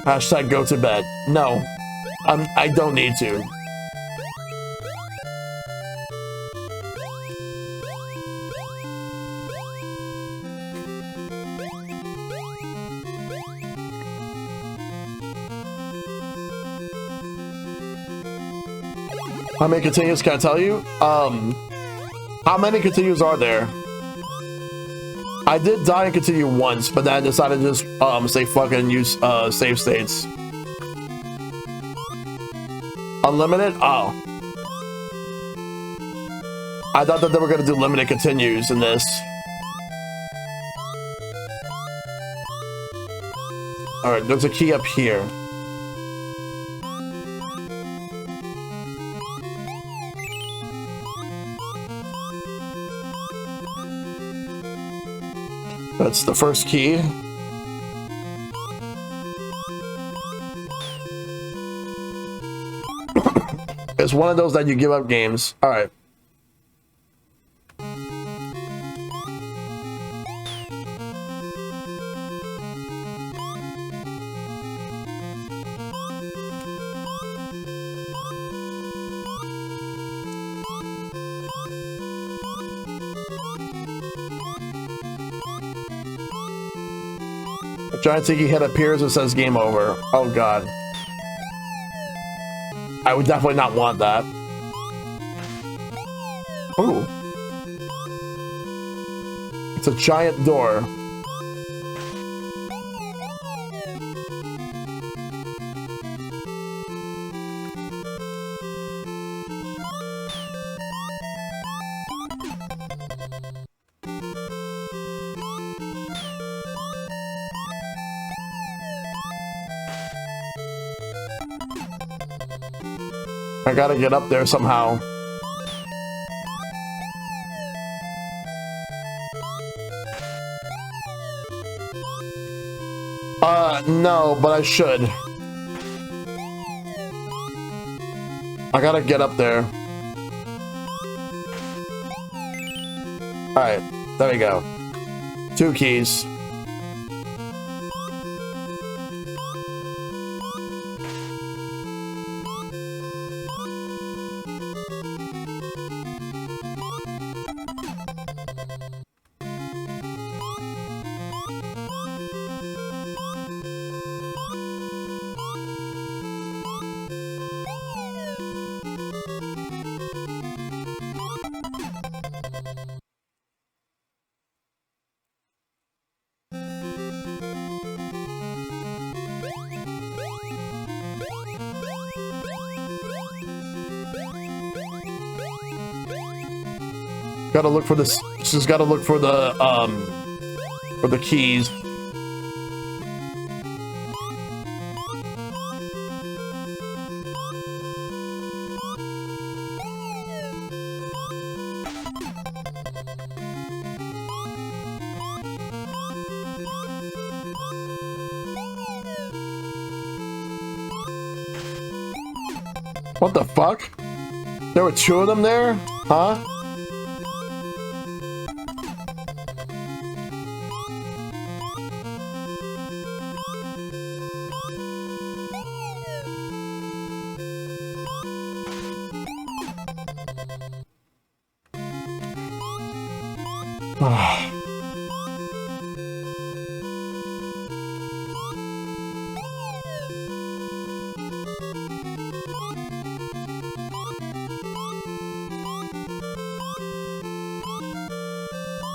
Hashtag go to bed. No, I don't need to. How many continues can I tell you? How many continues are there? I did die and continue once, but then I decided to just say fuck it and use save states. Unlimited? Oh. I thought that they were gonna do limited continues in this. Alright, there's a key up here. That's the first key. It's one of those that you give up games. All right. Giant tiki head appears and says game over. Oh god. I would definitely not want that. Ooh. It's a giant door. I gotta get up there somehow. No, but I should. I gotta get up there. Alright, there we go. 2 keys. Gotta look for this. She's gotta look for the keys. What the fuck? There were two of them there? Huh?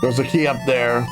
There's a key up there.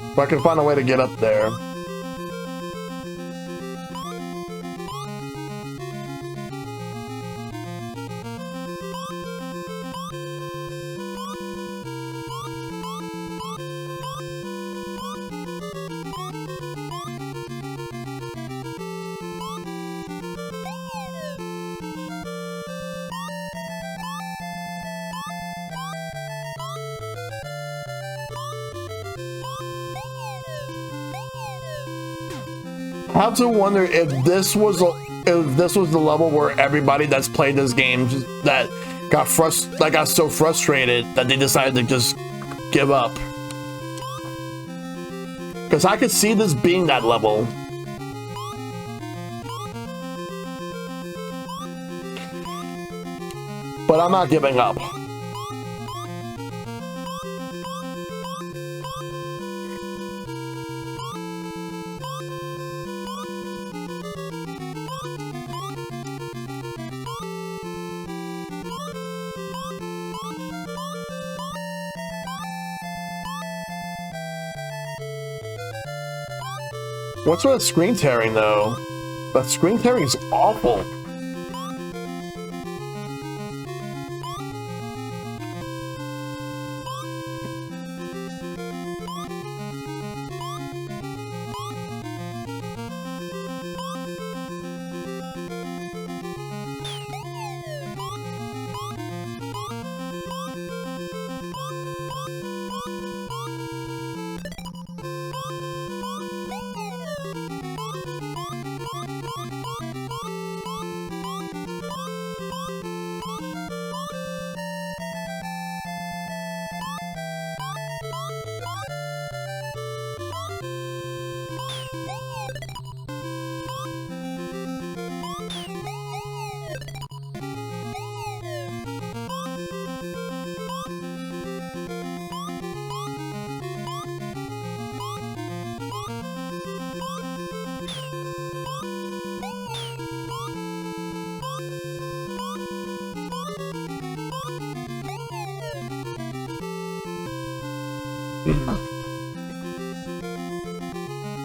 If I can find a way to get up there. I have to wonder if this was the level where everybody that's played this game that got so frustrated that they decided to just give up. Because I could see this being that level. But I'm not giving up. What's with that screen tearing, though? That screen tearing is awful.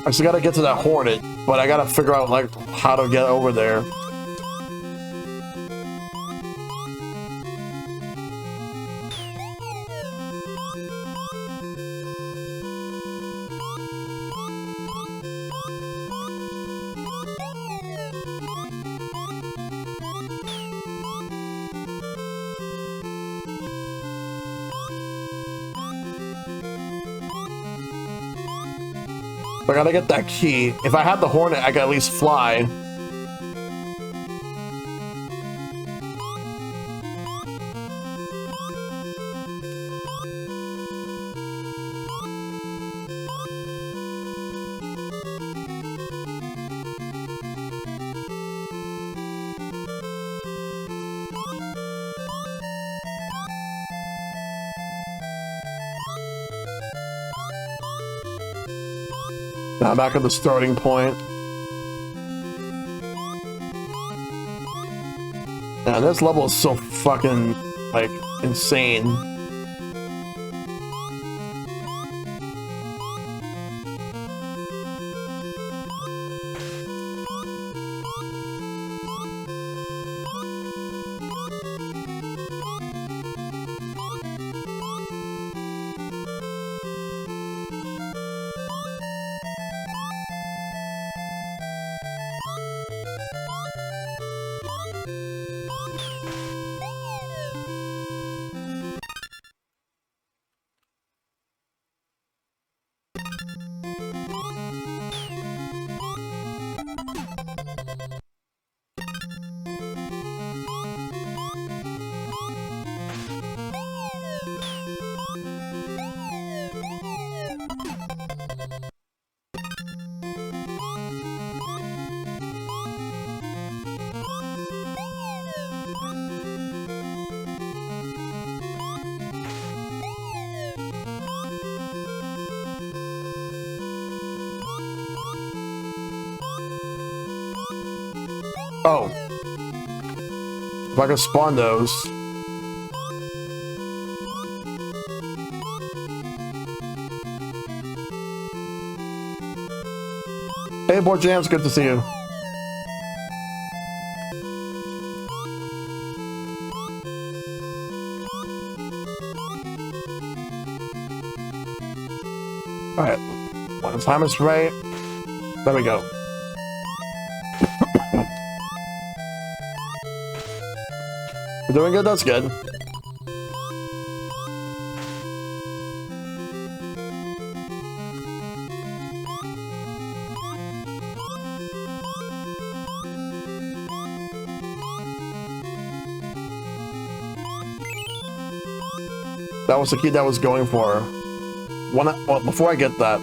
I just gotta get to that hornet, but I gotta figure out like how to get over there. I gotta get that key. If I had the hornet, I could at least fly. Now back at the starting point. Man, this level is so fucking, like, insane. Oh. If I can spawn those. Hey, Boy Jams, good to see you. Alright. When the time is right, there we go. We're doing good, that's good. That was the key that I was going for. Well, before I get that.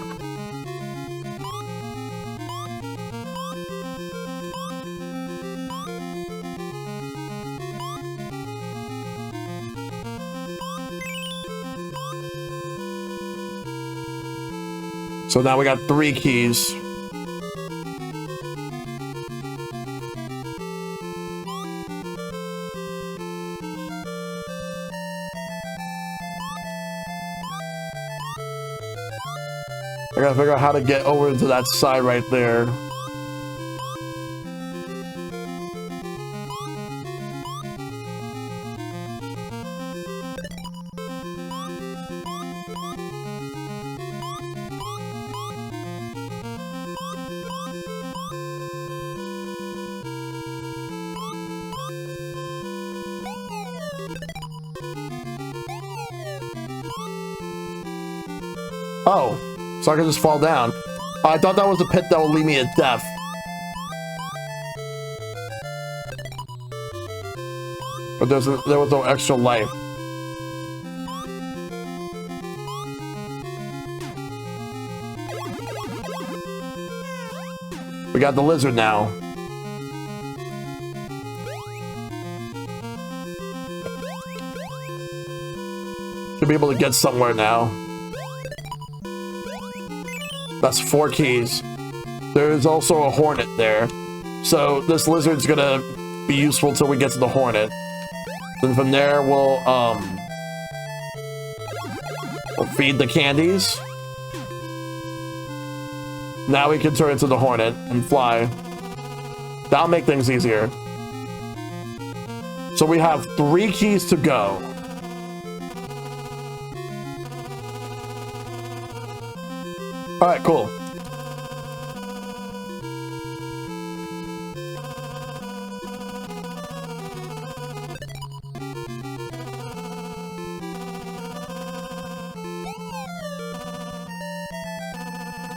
So now we got 3 keys. I gotta figure out how to get over to that side right there. Oh, so I can just fall down. I thought that was a pit that would lead me to death. But there was no extra life. We got the lizard now. Should be able to get somewhere now. That's 4 keys. There's also a hornet there. So this lizard's gonna be useful till we get to the hornet. Then from there we'll feed the candies. Now we can turn into the hornet and fly. That'll make things easier. So we have 3 keys to go. All right, cool.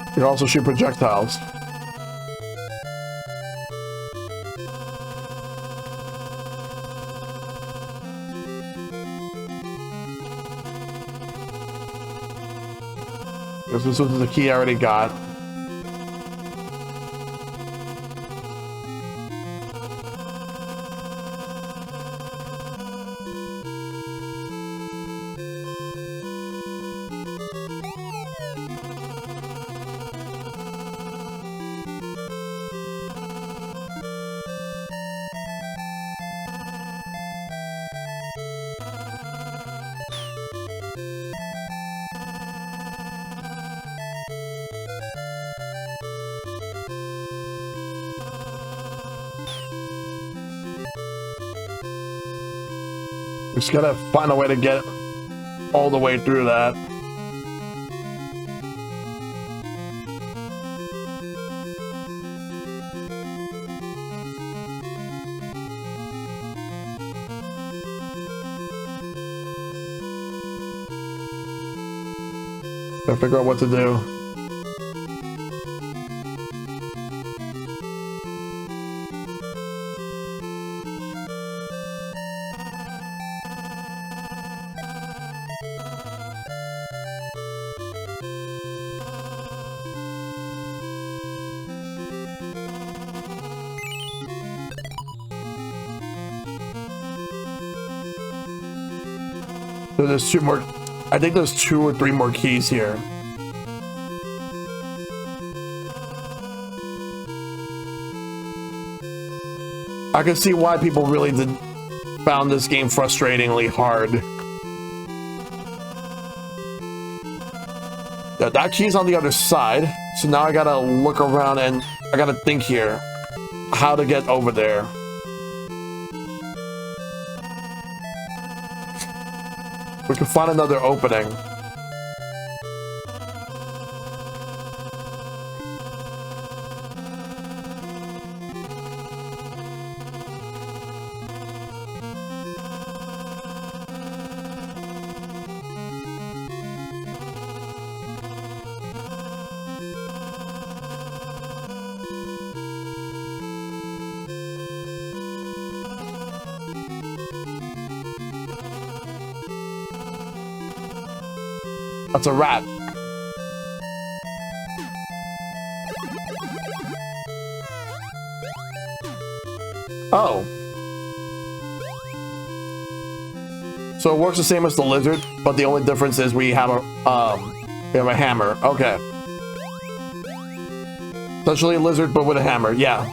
You can also shoot projectiles. This was the key I already got. Just gotta find a way to get all the way through that. Gotta figure out what to do. So there's 2 more. I think there's 2 or 3 more keys here. I can see why people really found this game frustratingly hard. Yeah, that key's on the other side, so now I gotta look around and I gotta think here how to get over there. We can find another opening. That's a rat. Oh. So it works the same as the lizard, but the only difference is we have a hammer. Okay. Essentially a lizard, but with a hammer. Yeah.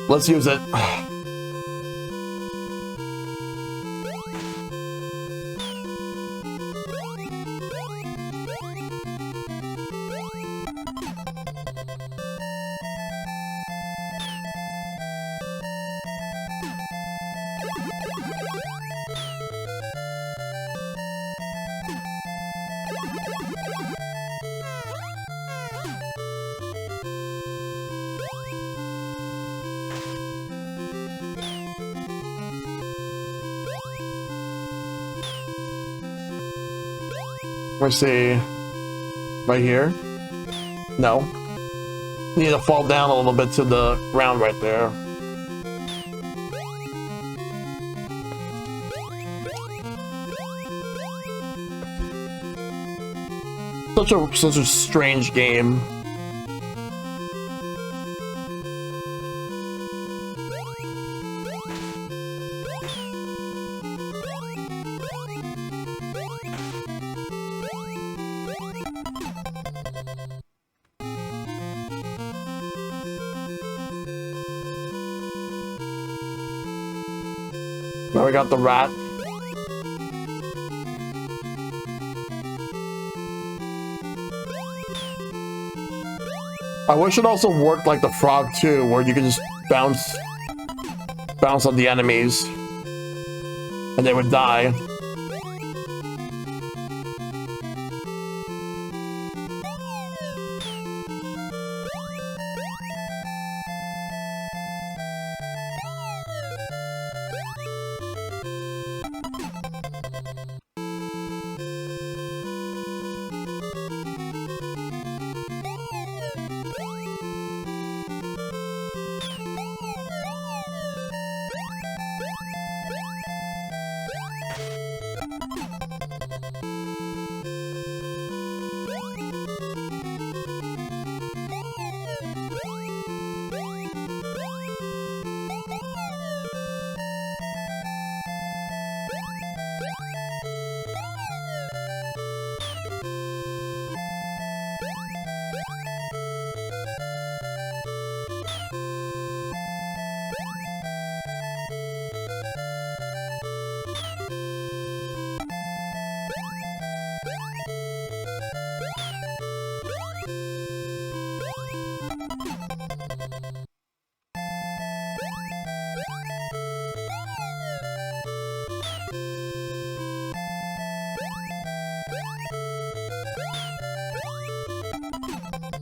Let's use it. Let's see. Right here? No. Need to fall down a little bit to the ground right there. Such a strange game. Now we got the rat. I wish it also worked like the frog too, where you can just bounce on the enemies and they would die.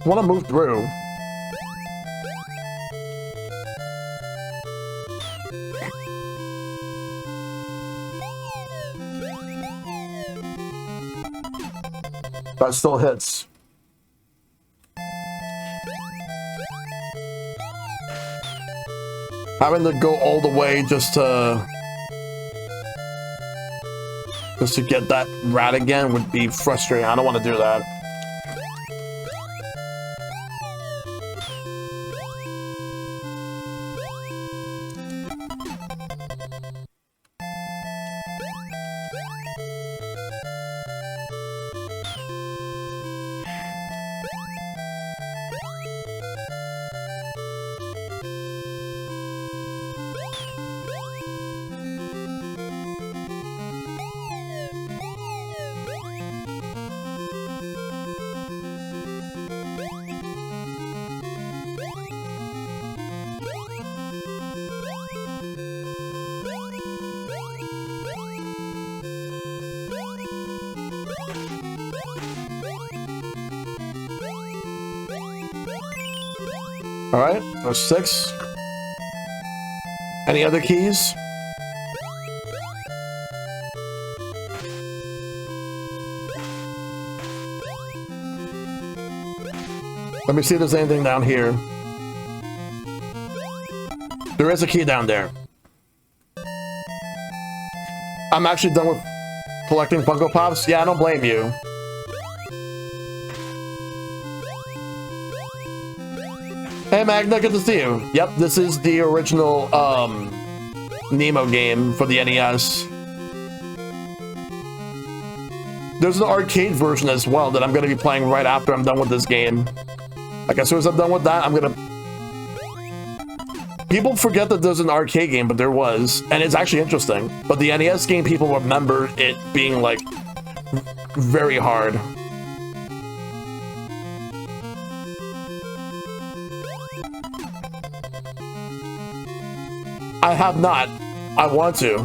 want to move through. That still hits. Having to go all the way just to get that rat again would be frustrating. I don't want to do that. All right, there's 6. Any other keys? Let me see if there's anything down here. There is a key down there. I'm actually done with collecting Funko Pops. Yeah, I don't blame you. Hey Magna, good to see you. Yep, this is the original Nemo game for the NES. There's an arcade version as well that I'm going to be playing right after I'm done with this game. Like as soon as I'm done with that, I'm going to... People forget that there's an arcade game, but there was. And it's actually interesting. But the NES game, people remember it being like very hard. I have not. I want to.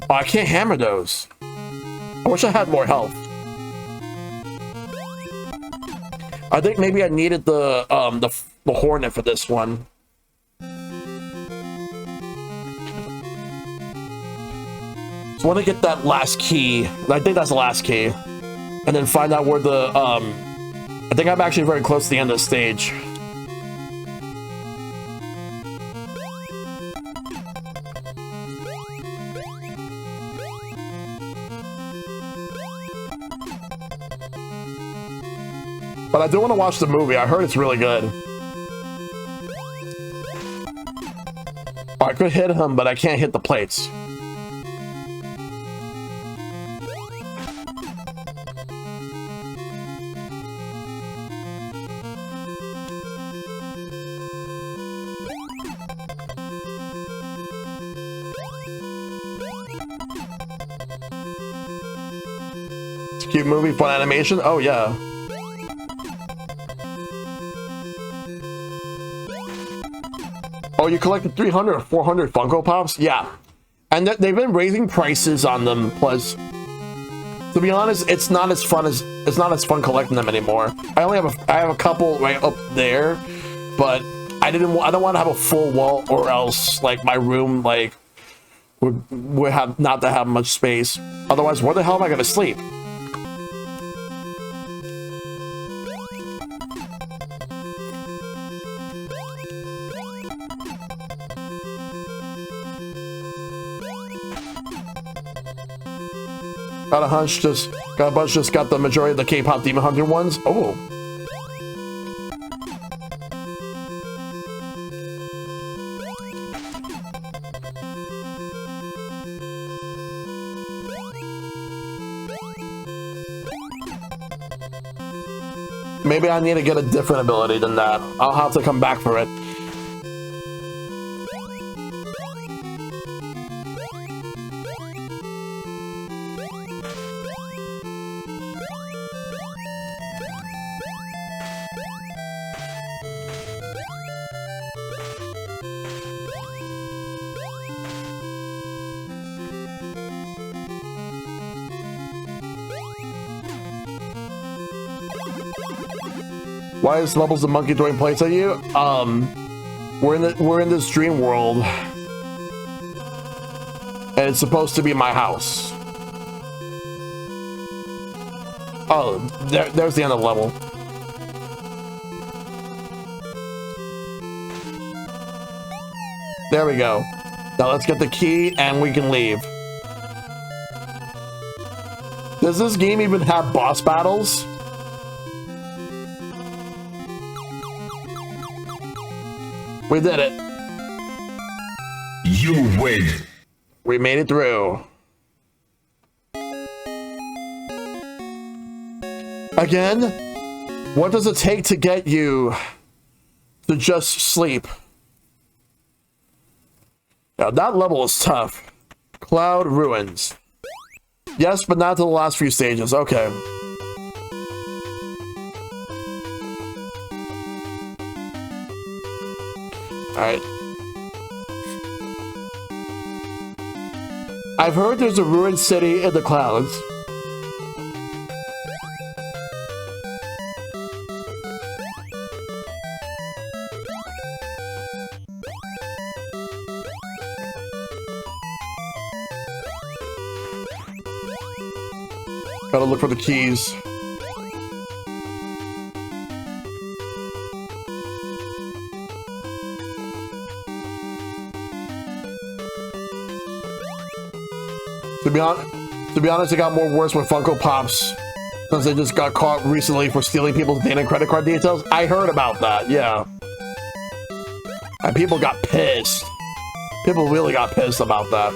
Oh, I can't hammer those. I wish I had more health. I think maybe I needed the Hornet for this one. So I want to get that last key. I think that's the last key. And then find out where the I think I'm actually very close to the end of the stage. But I do want to watch the movie. I heard it's really good. Oh, I could hit him, but I can't hit the plates. It's a cute movie, fun animation. Oh, yeah. Oh, you collected 300 or 400 Funko Pops? Yeah. And they've been raising prices on them. Plus, to be honest, it's not as fun collecting them anymore. I have a couple right up there, but I don't want to have a full wall, or else like my room like would have not to have much space. Otherwise, where the hell am I gonna sleep? Got a hunch, got a bunch, just got the majority of the K-pop Demon Hunter ones. Oh. Maybe I need to get a different ability than that. I'll have to come back for it. Why is Levels the monkey throwing plates at you? We're in this dream world. And it's supposed to be my house. Oh, there's the end of the level. There we go. Now let's get the key and we can leave. Does this game even have boss battles? We did it. You win. We made it through. Again? What does it take to get you to just sleep? Now that level is tough. Cloud Ruins. Yes, but not to the last few stages. Okay. Alright. I've heard there's a ruined city in the clouds. Gotta look for the keys. To be honest, it got more worse with Funko Pops since they just got caught recently for stealing people's data and credit card details. I heard about that, yeah. And people got pissed. People really got pissed about that.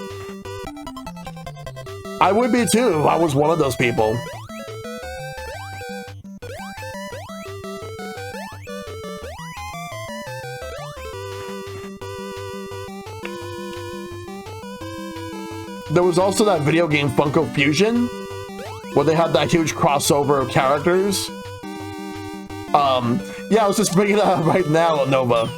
I would be too if I was one of those people. There was also that video game Funko Fusion, where they had that huge crossover of characters. Yeah, I was just bringing that up right now, Nova.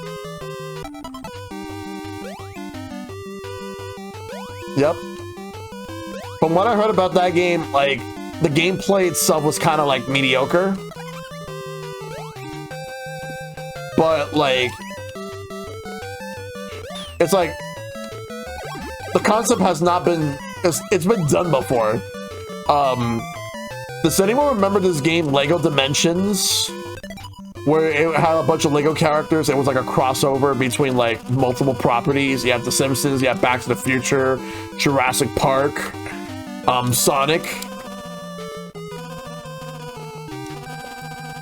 Yep. From what I heard about that game, like, the gameplay itself was kind of, like, mediocre. But, like, it's like, the concept has not been, it's been done before. Does anyone remember this game, Lego Dimensions? Where it had a bunch of Lego characters. It was like a crossover between like multiple properties. You have The Simpsons, you have Back to the Future, Jurassic Park, Sonic.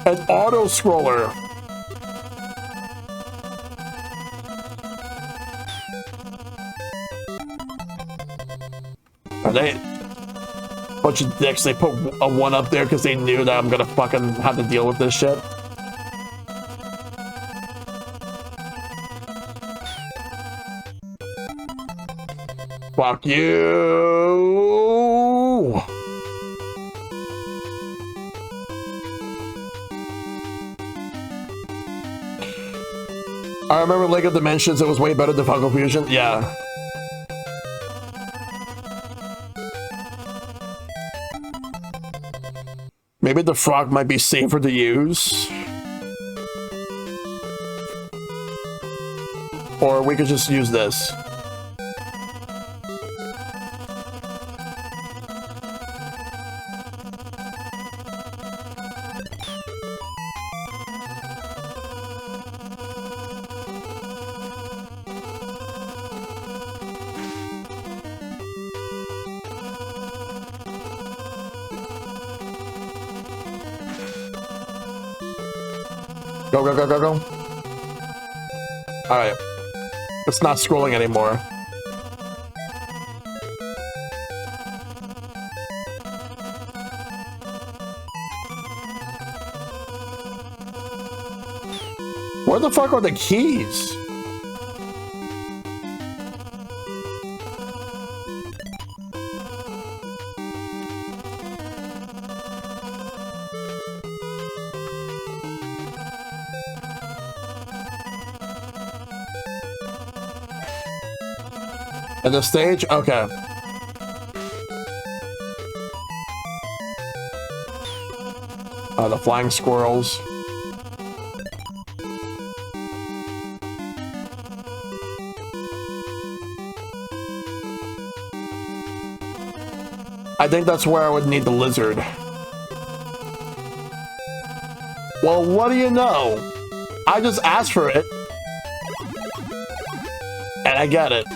An auto-scroller. Are they a bunch of dicks? They put a 1 up there because they knew that I'm gonna fucking have to deal with this shit. Fuck you! I remember Lego Dimensions, it was way better than Funko Fusion. Yeah. Maybe the frog might be safer to use. Or we could just use this. Go, go, go, go, go. Alright. It's not scrolling anymore. Where the fuck are the keys? At the stage? Okay. The flying squirrels. I think that's where I would need the lizard. Well, what do you know? I just asked for it. And I get it.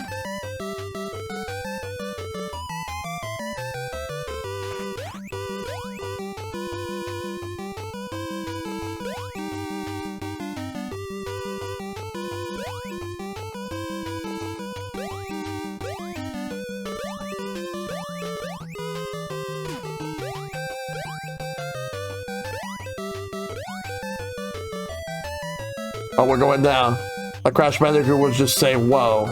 Oh, we're going down. A Crash Bandicoot would just say, whoa.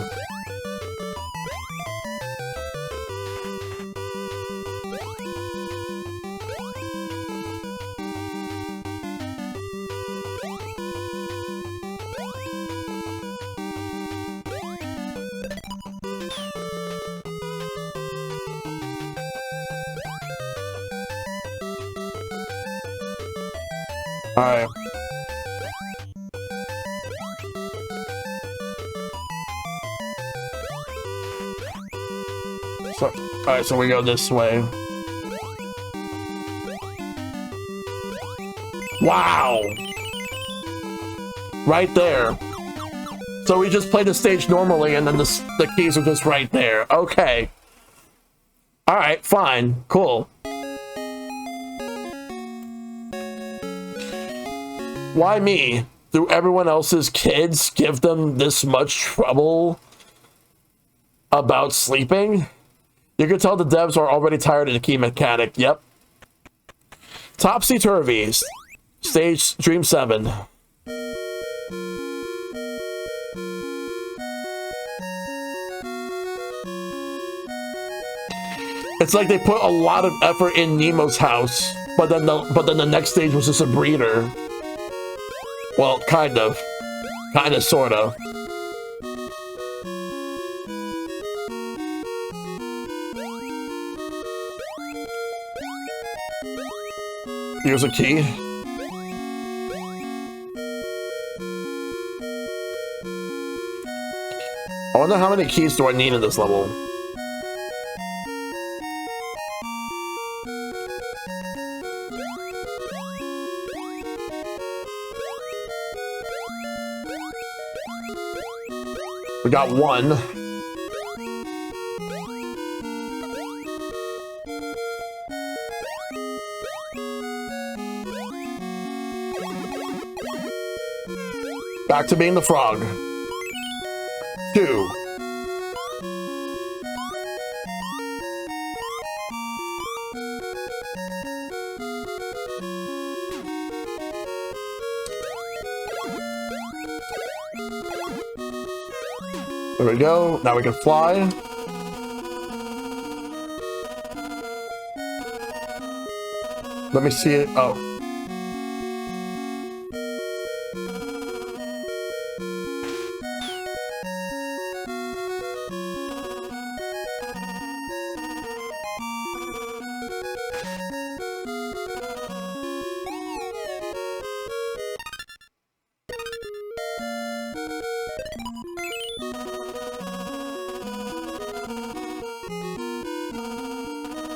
All right. So, all right, so we go this way. Wow! Right there. So we just play the stage normally, and then the keys are just right there. Okay. All right, fine, cool. Why me? Do everyone else's kids give them this much trouble about sleeping? You can tell the devs are already tired of the key mechanic. Yep. Topsy-turvy. Stage Dream 7. It's like they put a lot of effort in Nemo's house, but then the next stage was just a breeder. Well, kind of. Kind of, sort of. Here's a key. I wonder how many keys do I need in this level? We got one. Back to being the frog. 2. There we go. Now we can fly. Let me see it. Oh.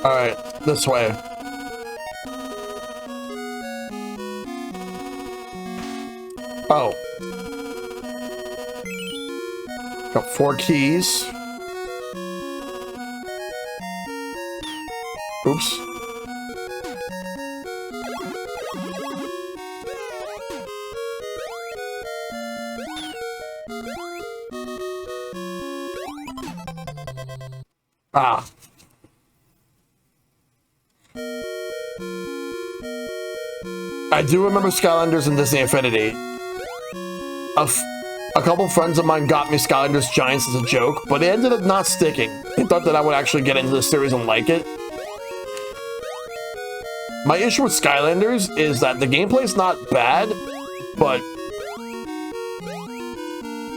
All right, this way. Oh. Got 4 keys. Oops. Ah. I do remember Skylanders in Disney Infinity. A couple friends of mine got me Skylanders Giants as a joke, but it ended up not sticking. They thought that I would actually get into the series and like it. My issue with Skylanders is that the gameplay is not bad, but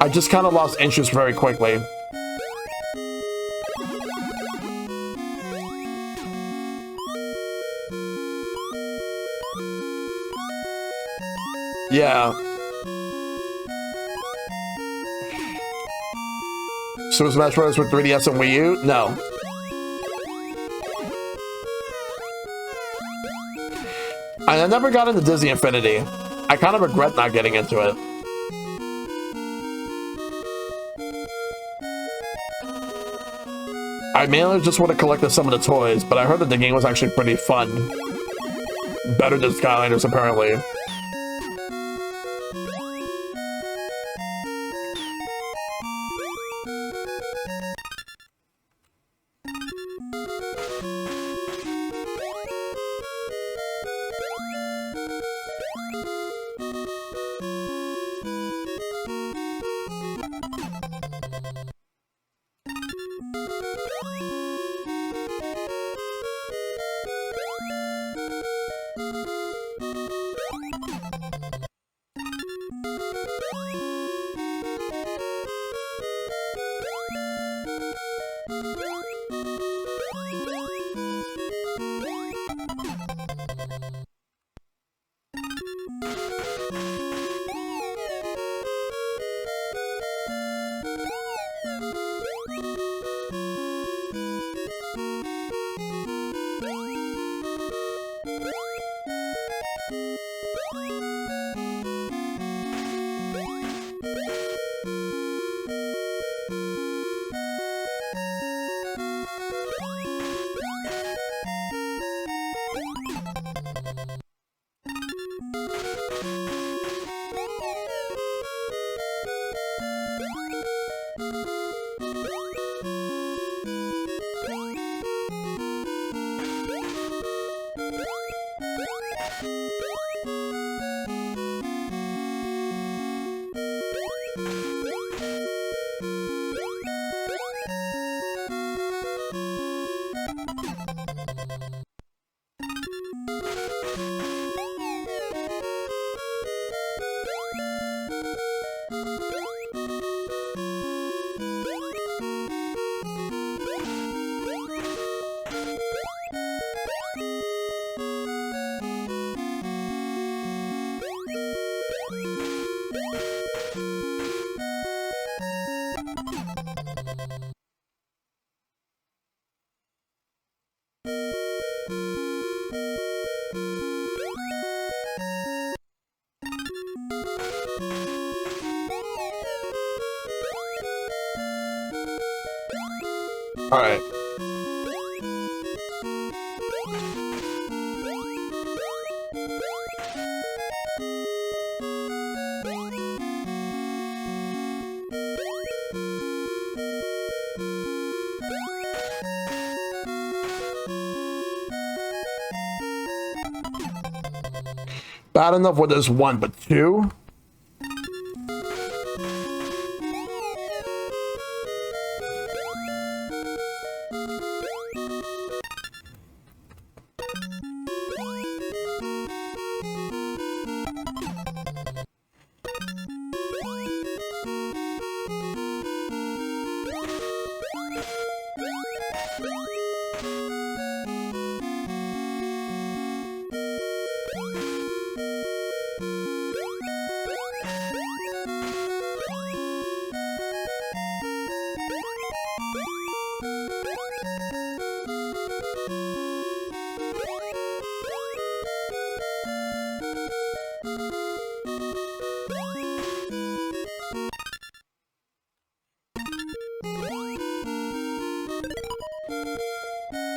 I just kind of lost interest very quickly. Yeah. Super Smash Bros. With 3DS and Wii U? No. I never got into Disney Infinity. I kind of regret not getting into it. I mainly just want to collect some of the toys, but I heard that the game was actually pretty fun. Better than Skylanders, apparently. All right. Bad enough with this one, but two?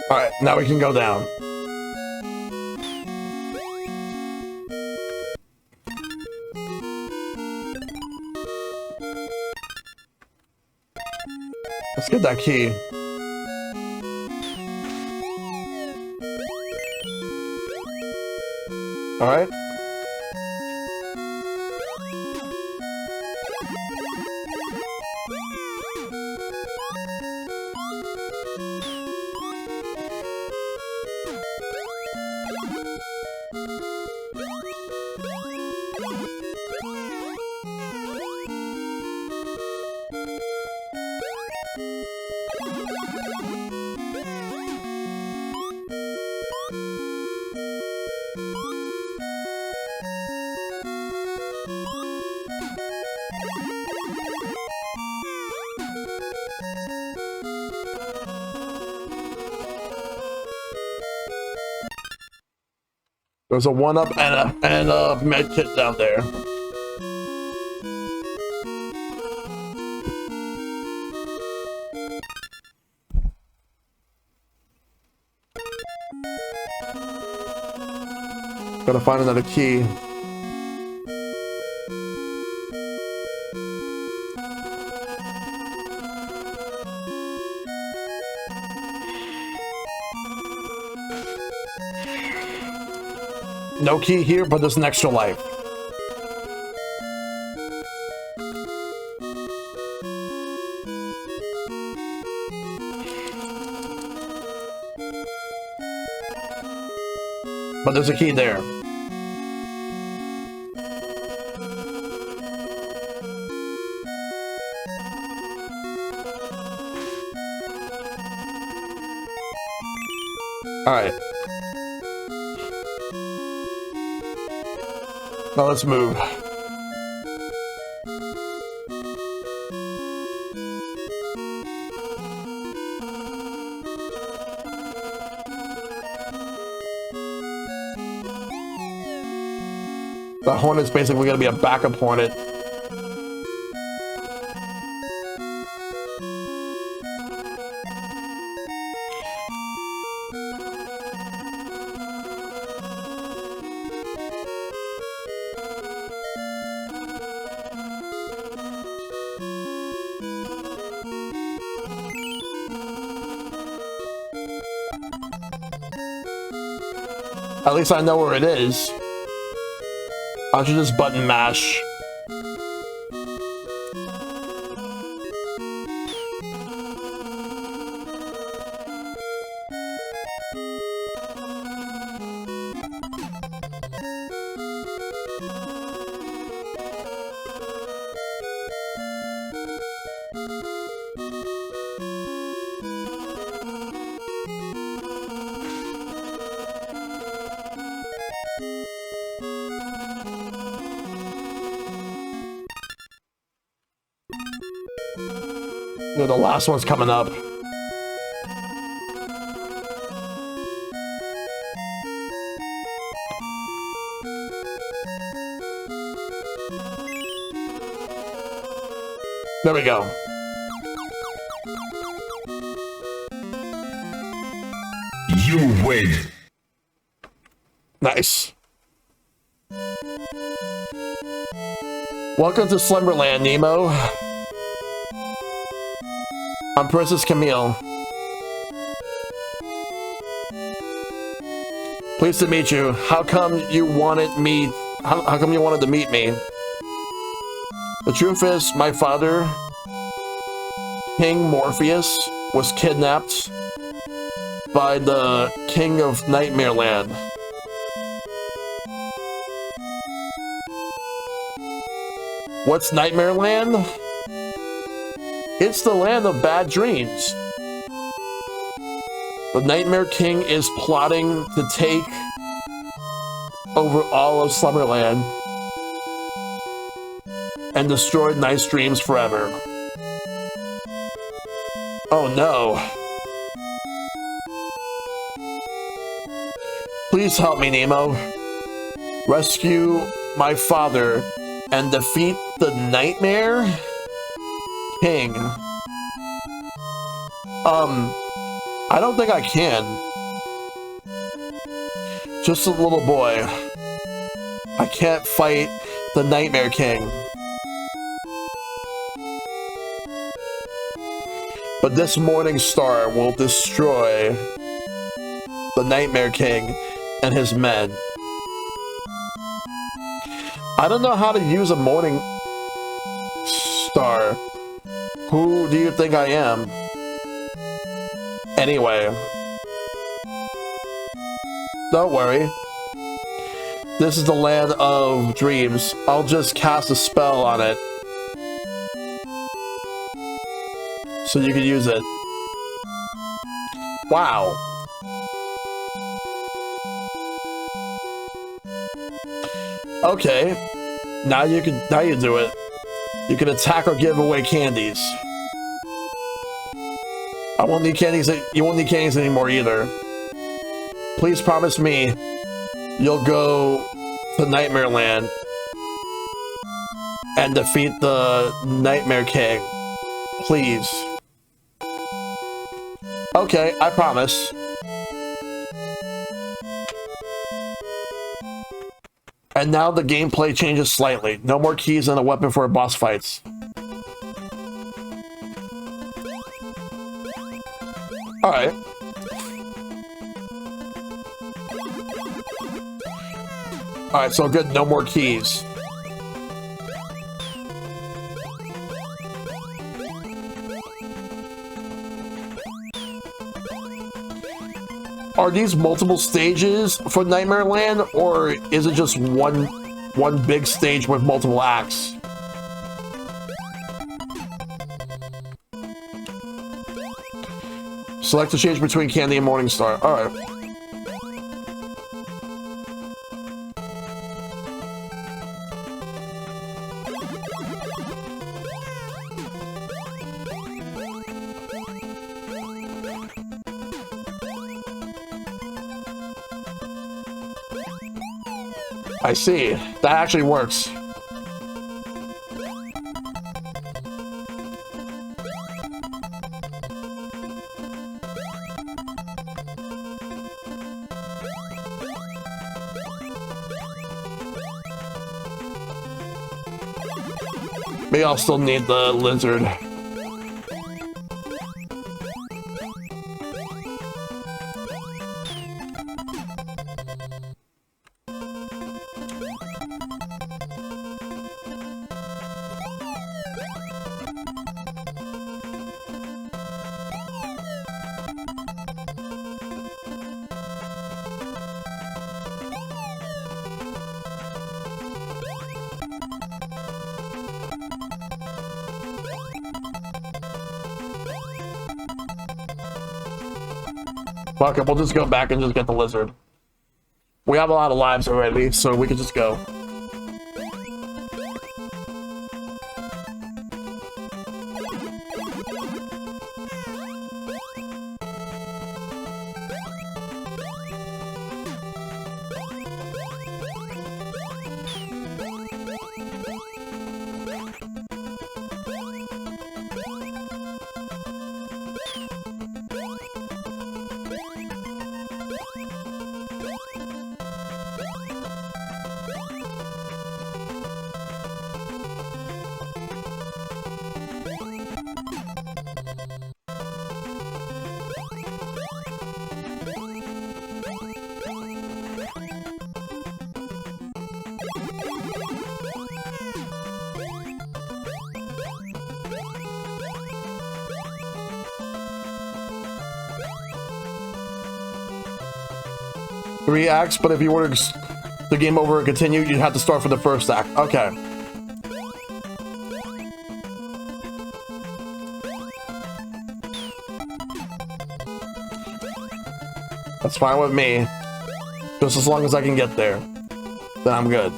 All right, now we can go down. Let's get that key. All right. There's a 1-up and a med kit down there. Gotta find another key. No key here, but there's an extra life. But there's a key there. All right. Now let's move. The Hornet's basically going to be a backup Hornet. At least I know where it is. I should just button mash. No, the last one's coming up. There we go. You win. Nice. Welcome to Slumberland, Nemo. I'm Princess Camille. Pleased to meet you. How come you wanted me? How come you wanted to meet me? The truth is, my father, King Morpheus, was kidnapped by the King of Nightmare Land. What's Nightmare Land? It's the land of bad dreams. The Nightmare King is plotting to take over all of Slumberland and destroy nice dreams forever. Oh no. Please help me, Nemo. Rescue my father and defeat the Nightmare King. I don't think I can. Just a little boy. I can't fight the Nightmare King. But this morning star will destroy the Nightmare King and his men. I don't know how to use a morning star. Who do you think I am? Anyway. Don't worry. This is the land of dreams. I'll just cast a spell on it, so you can use it. Wow. Okay. Now you do it. You can attack or give away candies. I won't need candies. You won't need candies anymore either. Please promise me you'll go to Nightmare Land and defeat the Nightmare King. Please. Okay, I promise. And now the gameplay changes slightly. No more keys and a weapon for boss fights. Alright. Alright, so good, no more keys. Are these multiple stages for Nightmare Land, or is it just one big stage with multiple acts? Select to change between Candy and Morningstar. Alright. I see. That actually works. Maybe I'll still need the lizard. Fuck it, we'll just go back and just get the lizard. We have a lot of lives already, so we can just go. Three acts, but if you were the game over and continue, you'd have to start from the first act. Okay. That's fine with me. Just as long as I can get there, then I'm good.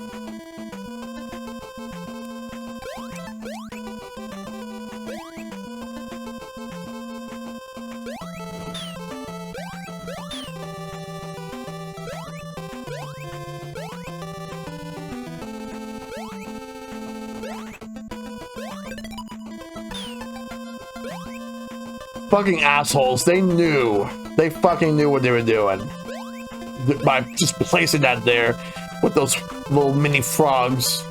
Fucking assholes, they knew. They fucking knew what they were doing. By just placing that there with those little mini frogs.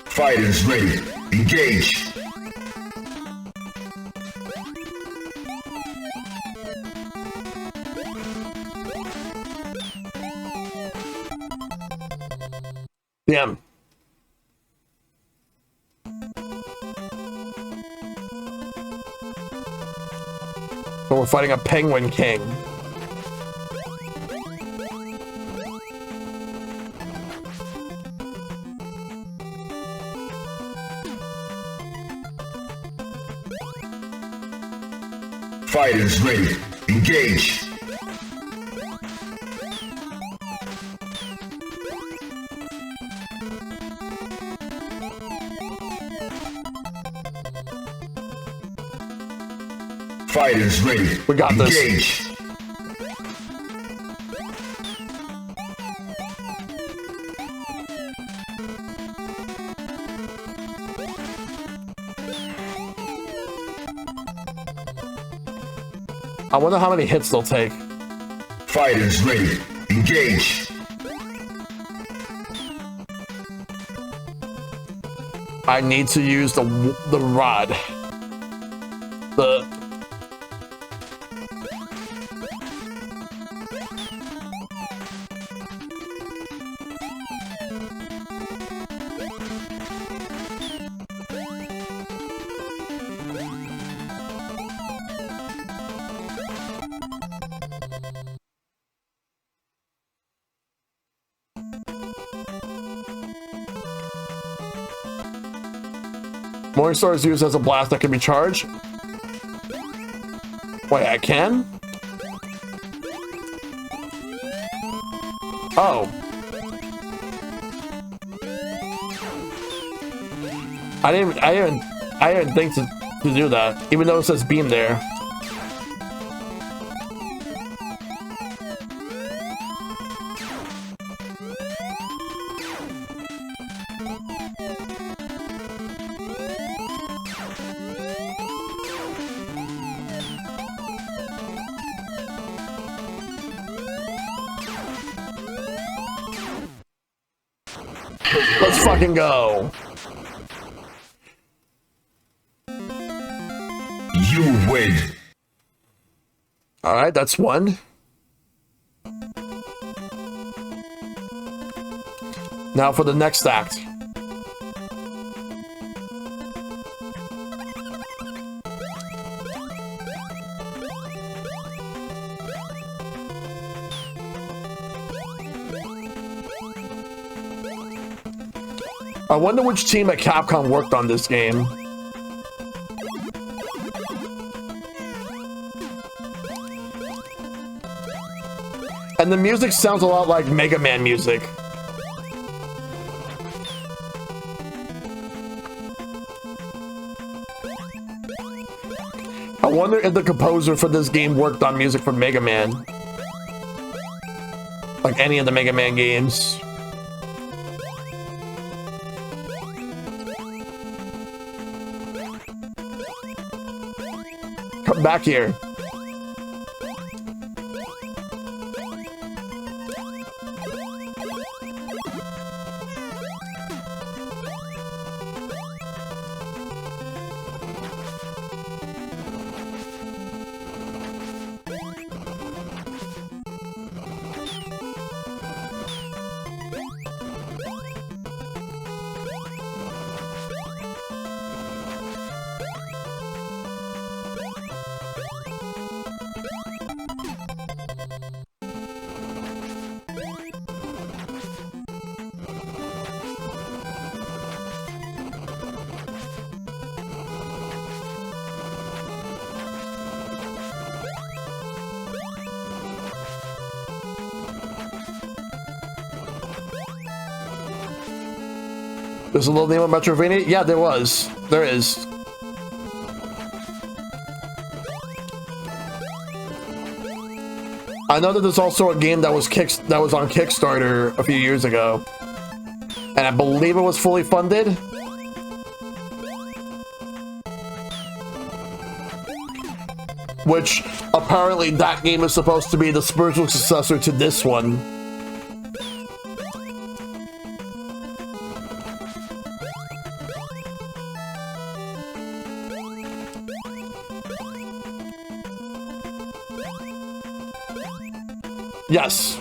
Fighters ready. Engage. Damn. So we're fighting a penguin king. Fighters ready. Engage. Fighters ready. We got this. Engage. I wonder how many hits they'll take. Fighters ready. Engage. I need to use the rod. Morningstar is used as a blast that can be charged. Wait, I can? Oh. I didn't think to do that, even though it says beam there. Let's fucking go. You win. All right, that's one. Now for the next act. I wonder which team at Capcom worked on this game. And the music sounds a lot like Mega Man music. I wonder if the composer for this game worked on music for Mega Man. Like any of the Mega Man games. Come back here. There's a little Nemo Metrovania? Yeah, there was. There is. I know that there's also a game that was on Kickstarter a few years ago. And I believe it was fully funded. Which, apparently, that game is supposed to be the spiritual successor to this one. Yes,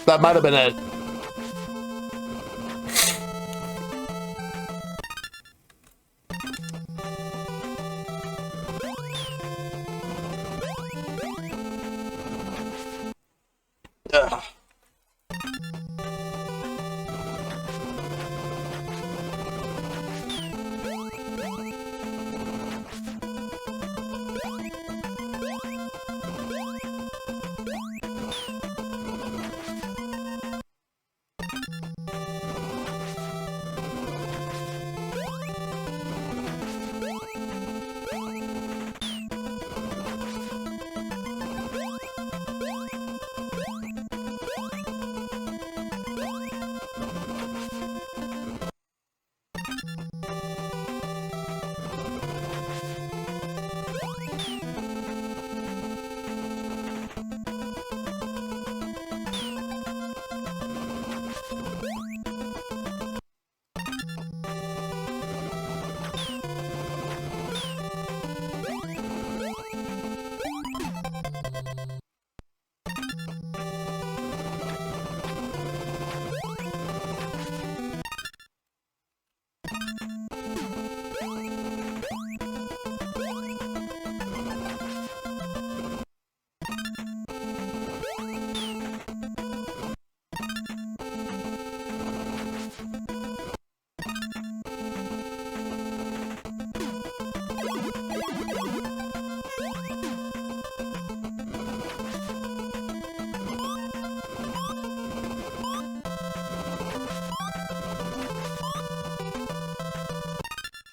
that might have been it. Ugh.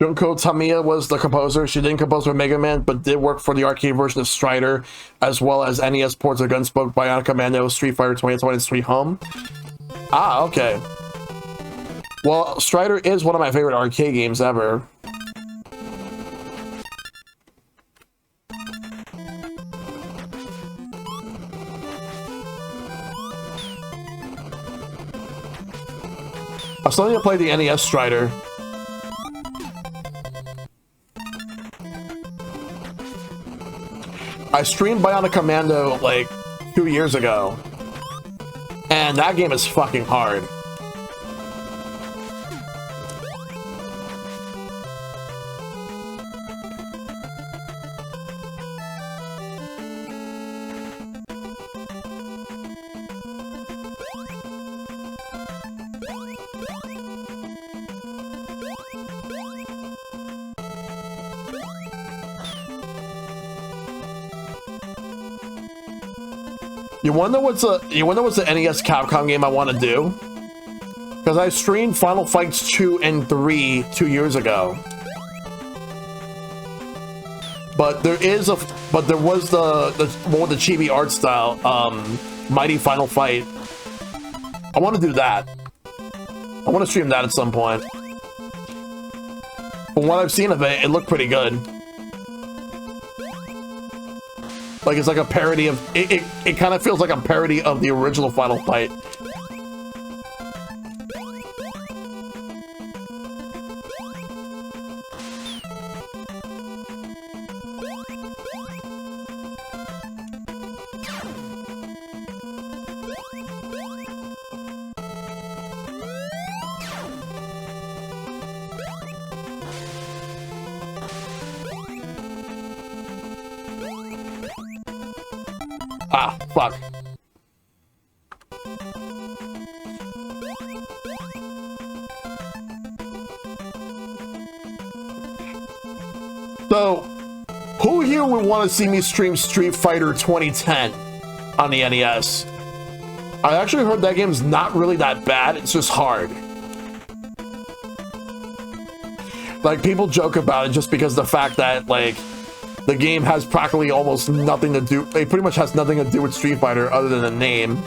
Junko Tamiya was the composer. She didn't compose for Mega Man, but did work for the arcade version of Strider, as well as NES ports of Gunsmoke, Bionic Commando, Street Fighter 2020, and Street Home. Ah, okay. Well, Strider is one of my favorite arcade games ever. I still need to play the NES Strider. I streamed Bionic Commando like 2 years ago, and that game is fucking hard. You wonder what's the NES Capcom game I want to do? Because I streamed Final Fights 2 and 3 2 years ago. But there was the one with the chibi art style, Mighty Final Fight. I want to do that. I want to stream that at some point. From what I've seen of it, it looked pretty good. Like, it's like a parody of... It kind of feels like a parody of the original Final Fight. Ah, fuck. So, who here would want to see me stream Street Fighter 2010 on the NES? I actually heard that game's not really that bad, it's just hard. Like, people joke about it just because of the fact that, like, the game has practically almost nothing to do... It pretty much has nothing to do with Street Fighter other than the name.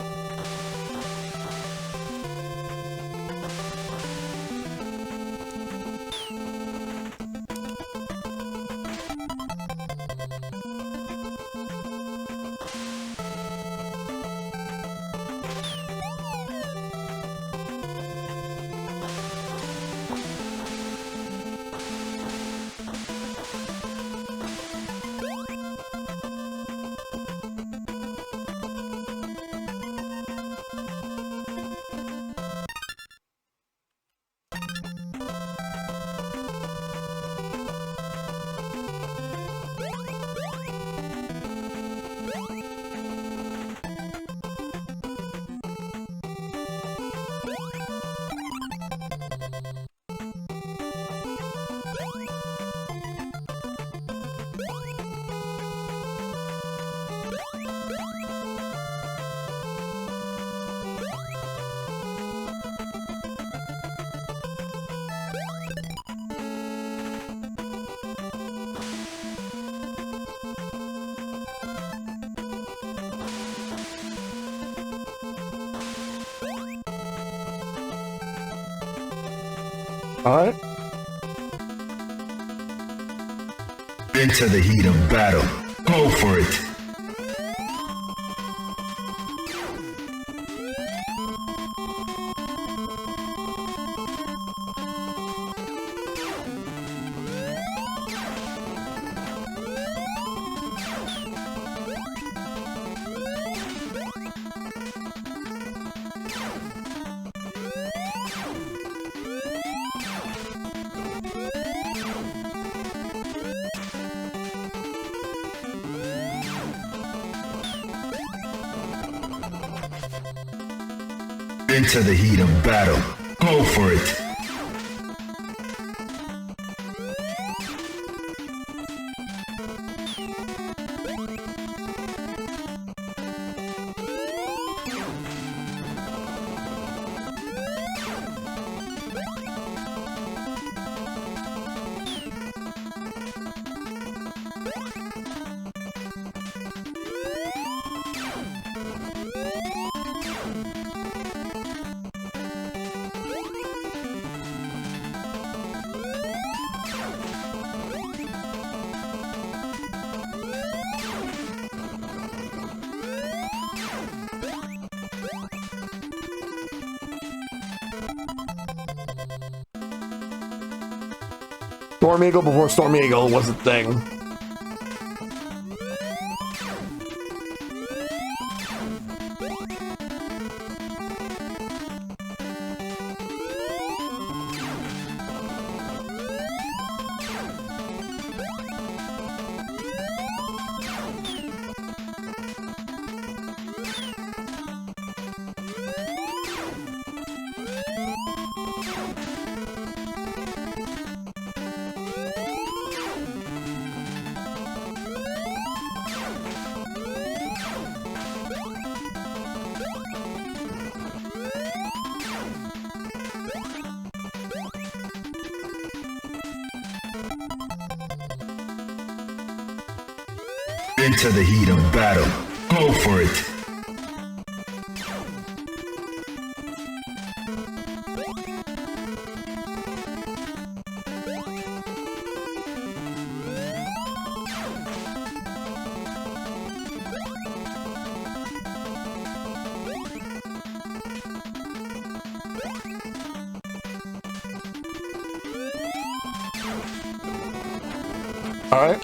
Alright. Into the heat of battle. Go for it. Into the heat of battle. Go for it. Storm Eagle before Storm Eagle was a thing. Into the heat of battle. Go for it. All right.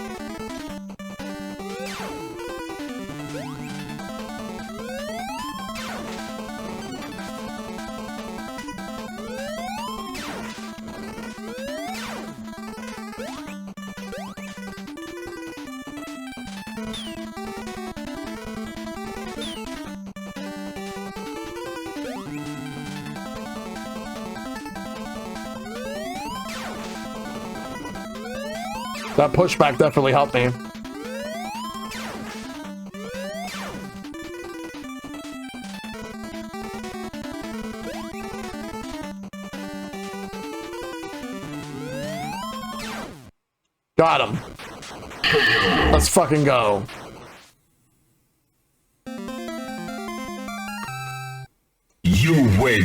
That pushback definitely helped me. Got him. Let's fucking go. You win.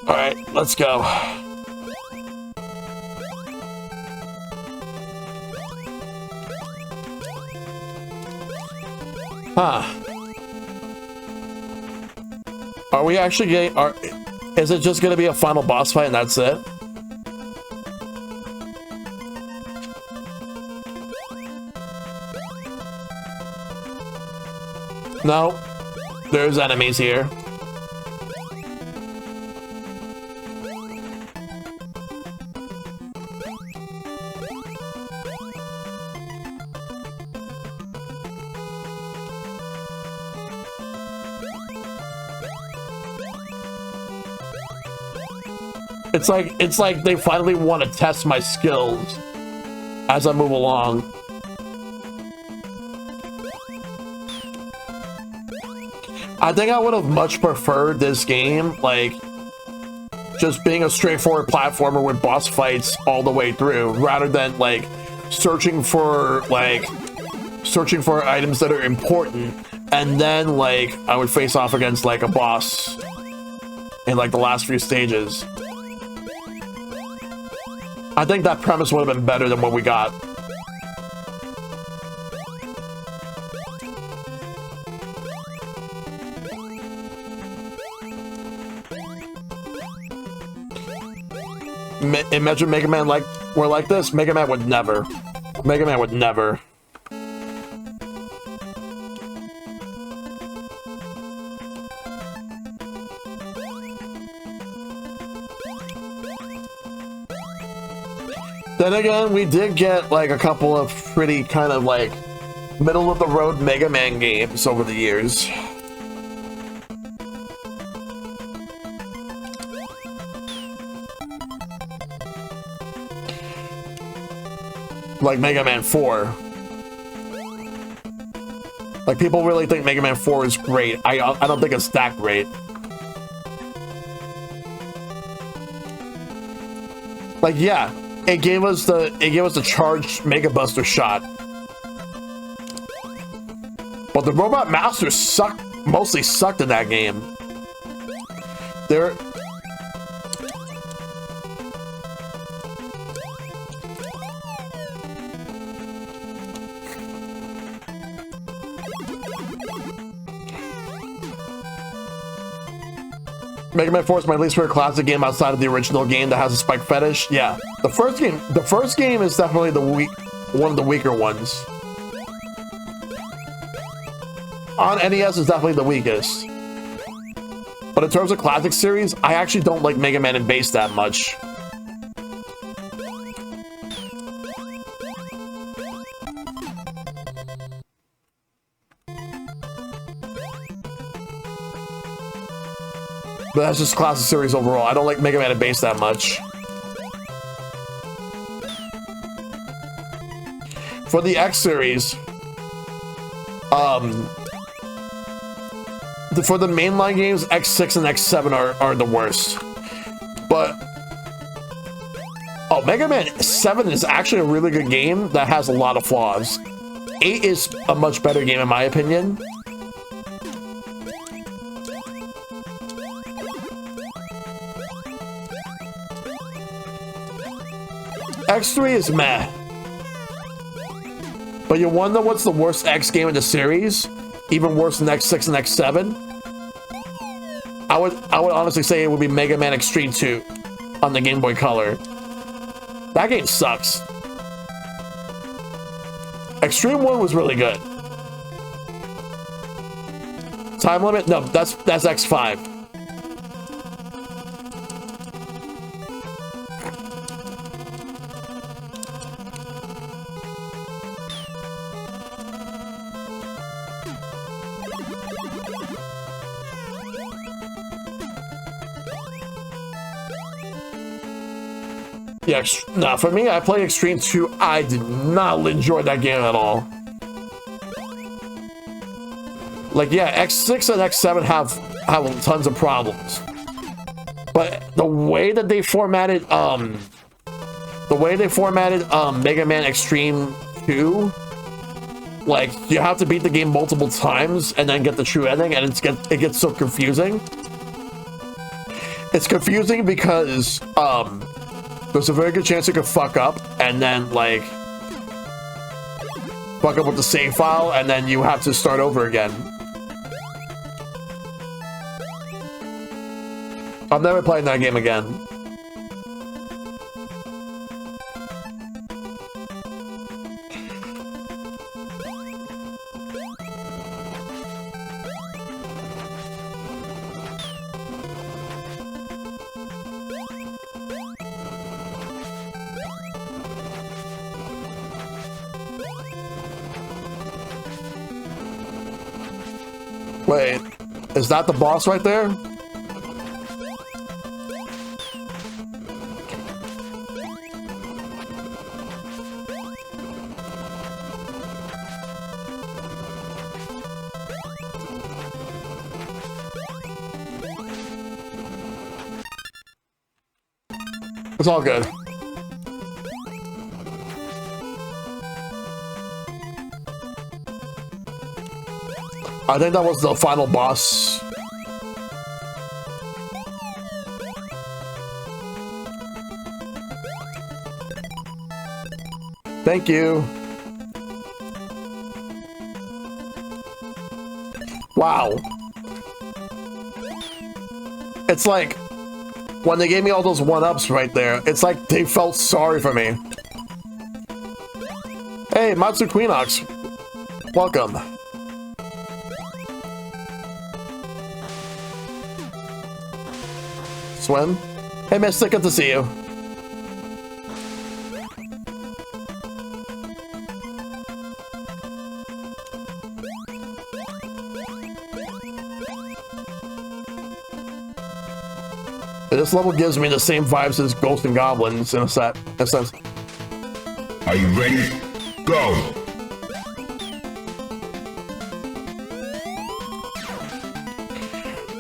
All right, let's go. Huh. Are we actually getting... Is it just going to be a final boss fight and that's it? No. There's enemies here. It's like they finally want to test my skills as I move along. I think I would have much preferred this game, like, just being a straightforward platformer with boss fights all the way through, rather than, like, searching for items that are important, and then, like, I would face off against, like, a boss in, like, the last few stages. I think that premise would have been better than what we got. Imagine Mega Man were like this. Mega Man would never. Mega Man would never. Then again, we did get like a couple of pretty kind of like middle of the road Mega Man games over the years. Like Mega Man 4. Like, people really think Mega Man 4 is great. I don't think it's that great. Like, yeah, it gave us the charged Mega Buster shot. But the Robot Masters mostly sucked in that game. They're... Mega Man 4 is my least favorite classic game outside of the original game that has a spike fetish. Yeah, the first game is definitely one of the weaker ones. On NES is definitely the weakest. But in terms of classic series, I actually don't like Mega Man and Bass that much. But that's just classic series overall. I don't like Mega Man and Bass that much. For the X series, for the mainline games, X6 and X7 are the worst. But Mega Man 7 is actually a really good game that has a lot of flaws. 8 is a much better game in my opinion. X3 is meh. But you wanna know what's the worst X game in the series? Even worse than X6 and X7? I would honestly say it would be Mega Man Extreme 2 on the Game Boy Color. That game sucks. Extreme 1 was really good. Time limit? No, that's X5. Yeah, nah, for me, I played Extreme 2. I did not enjoy that game at all. Like, yeah, X6 and X7 have tons of problems. But the way that they formatted, Mega Man Extreme 2, like, you have to beat the game multiple times and then get the true ending, and it gets so confusing. It's confusing because, there's a very good chance you could fuck up and then, like, fuck up with the save file and then you have to start over again. I'm never playing that game again. Wait, is that the boss right there? It's all good. I think that was the final boss. Thank you. Wow. It's like, when they gave me all those one-ups right there, it's like they felt sorry for me. Hey, Matsu Queenox. Welcome. Swim. Hey, Mystic, good to see you. This level gives me the same vibes as Ghosts and Goblins in a sense. Are you ready? Go!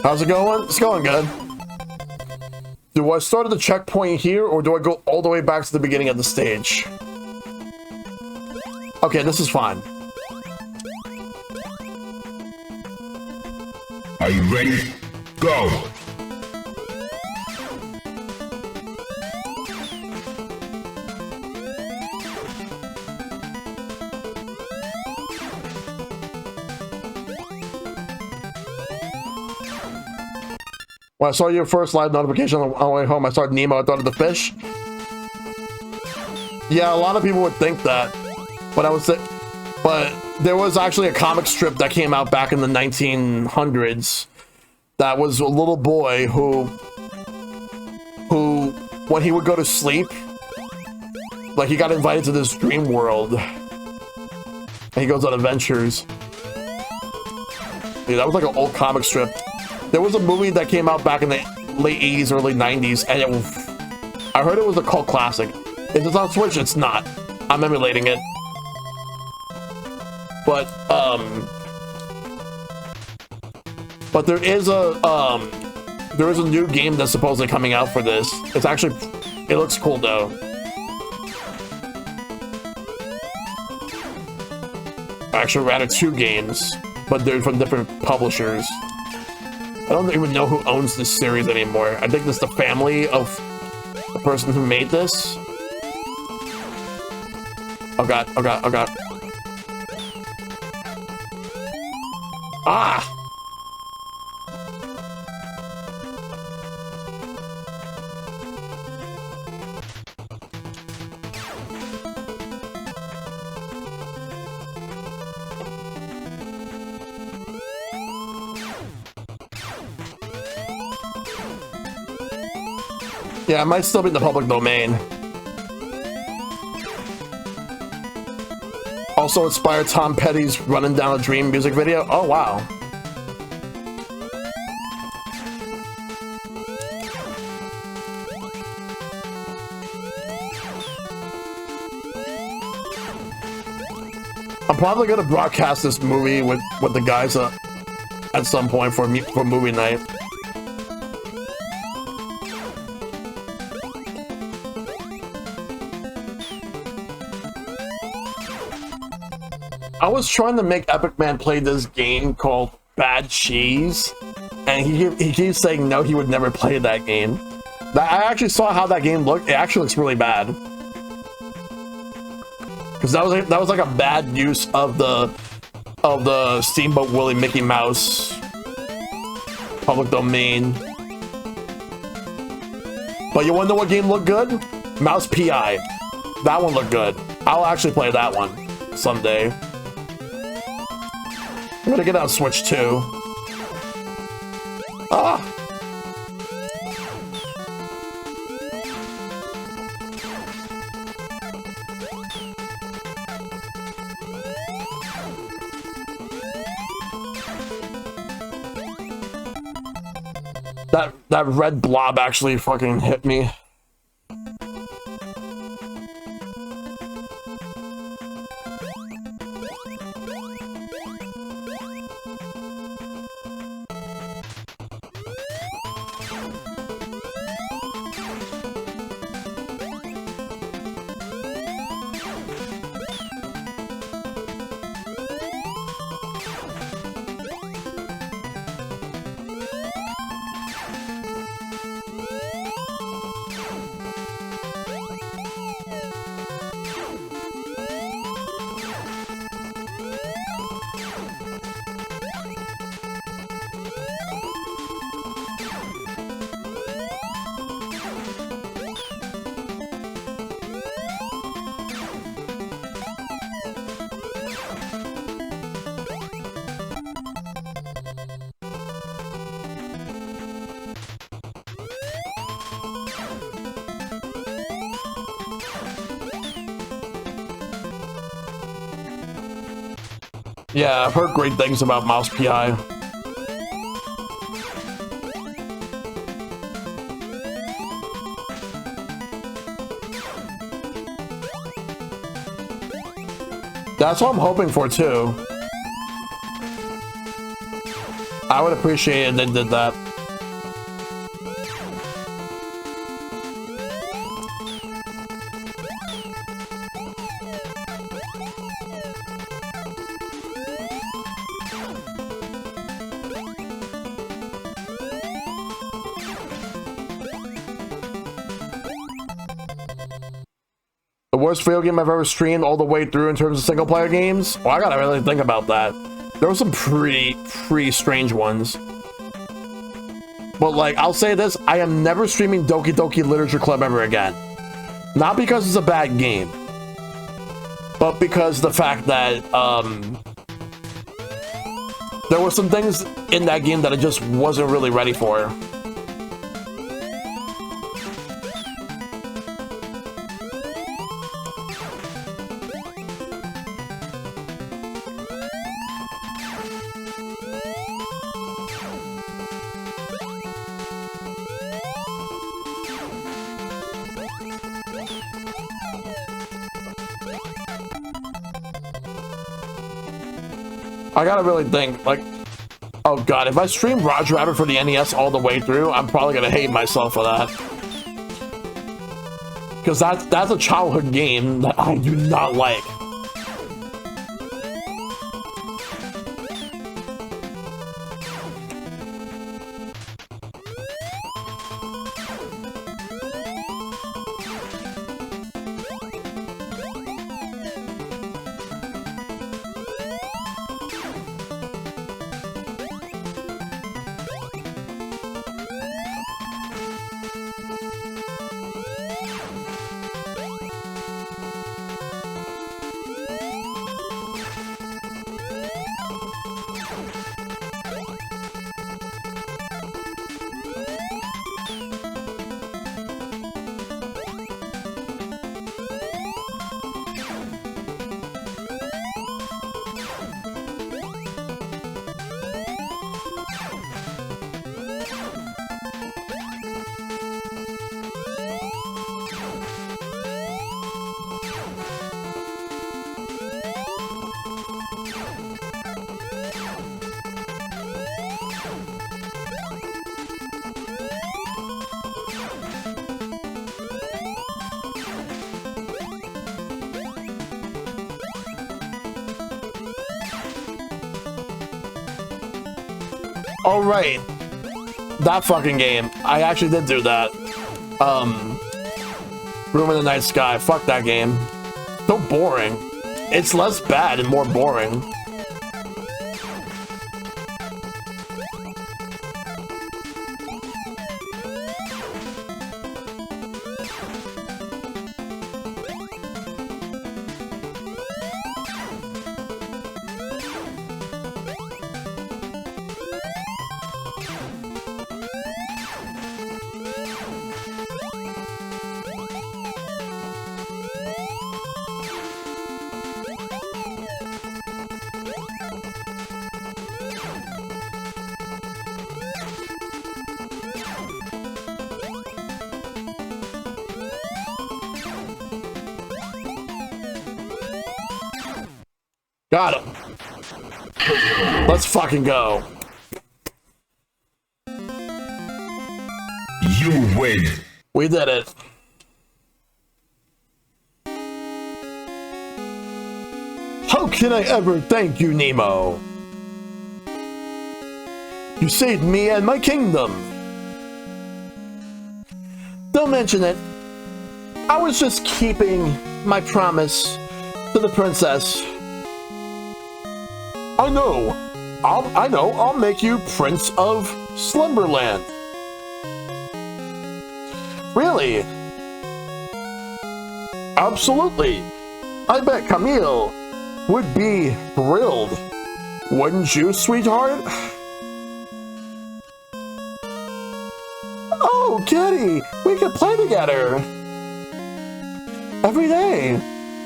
How's it going? It's going good. Do I start at the checkpoint here, or do I go all the way back to the beginning of the stage? Okay, this is fine. Are you ready? Go! When I saw your first live notification on the way home, I started Nemo. I thought of the fish. Yeah, a lot of people would think that, but there was actually a comic strip that came out back in the 1900s that was a little boy who when he would go to sleep, like he got invited to this dream world and he goes on adventures. Yeah, that was like an old comic strip. There was a movie that came out back in the late 80s, early 90s, and I heard it was a cult classic. If it's on Switch, it's not. I'm emulating it. But there is a new game that's supposedly coming out for this. It's actually, it looks cool though. Actually, rather two games, but they're from different publishers. I don't even know who owns this series anymore. I think it's the family of the person who made this. Oh god, oh god, oh god. Ah! Yeah, it might still be in the public domain. Also inspired Tom Petty's Running Down a Dream music video. Oh, wow. I'm probably gonna broadcast this movie with the guys at some point for movie night. I was trying to make Epic Man play this game called Bad Cheese, and he keeps saying no, he would never play that game. I actually saw how that game looked. It actually looks really bad, because that was like a bad use of the Steamboat Willie Mickey Mouse public domain. But you wanna know what game looked good? Mouse PI. That one looked good. I'll actually play that one someday. I'm gonna get on Switch too. Ah! That red blob actually fucking hit me. Yeah, I've heard great things about Mouse PI. That's what I'm hoping for too. I would appreciate it if they did that. The worst video game I've ever streamed all the way through in terms of single player games? Well, I gotta really think about that. There were some pretty strange ones. But like, I'll say this, I am never streaming Doki Doki Literature Club ever again. Not because it's a bad game, but because the fact that there were some things in that game that I just wasn't really ready for. I gotta really think, like, oh god, if I stream Roger Rabbit for the NES all the way through, I'm probably gonna hate myself for that. Because that's a childhood game that I do not like. Oh, right. That fucking game. I actually did do that. Room in the Night Sky. Fuck that game. So boring. It's less bad and more boring. Got him. Let's fucking go. You win. We did it. How can I ever thank you, Nemo? You saved me and my kingdom. Don't mention it. I was just keeping my promise to the princess. I know. I'll make you Prince of Slumberland. Really? Absolutely. I bet Camille would be thrilled. Wouldn't you, sweetheart? Oh, Kitty, we can play together. Every day.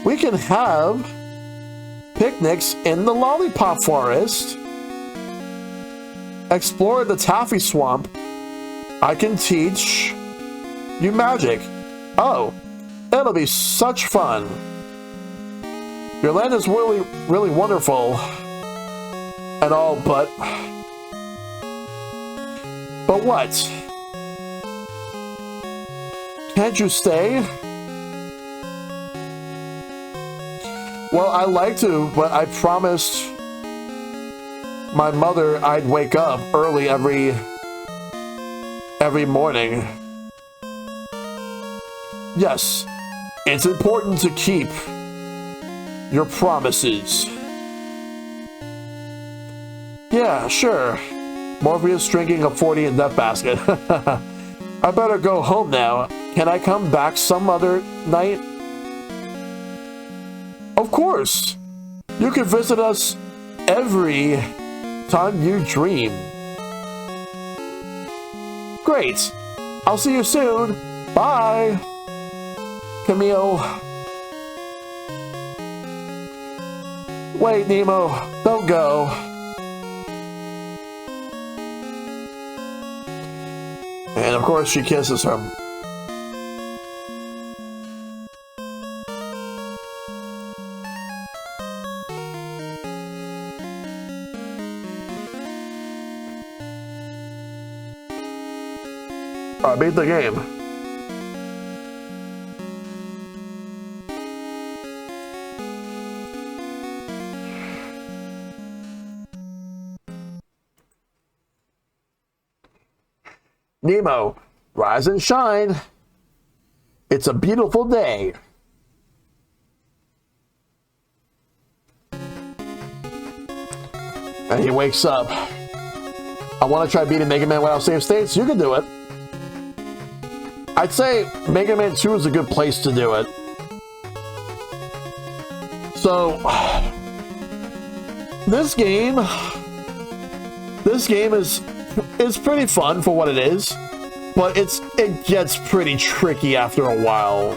We can have picnics in the Lollipop Forest. Explore the Taffy Swamp. I can teach you magic. Oh, it'll be such fun. Your land is really, really wonderful and all, but what? Can't you stay? Well, I'd like to, but I promised my mother I'd wake up early every morning. Yes, it's important to keep your promises. Yeah, sure. Morpheus drinking a 40 in that basket. I better go home now. Can I come back some other night? Of course. You can visit us every time you dream. Great. I'll see you soon. Bye. Camille. Wait, Nemo. Don't go. And of course she kisses him. I beat the game. Nemo, rise and shine. It's a beautiful day. And he wakes up. I want to try beating Mega Man without save states. You can do it. I'd say Mega Man 2 is a good place to do it. So, this game is pretty fun for what it is, but it gets pretty tricky after a while.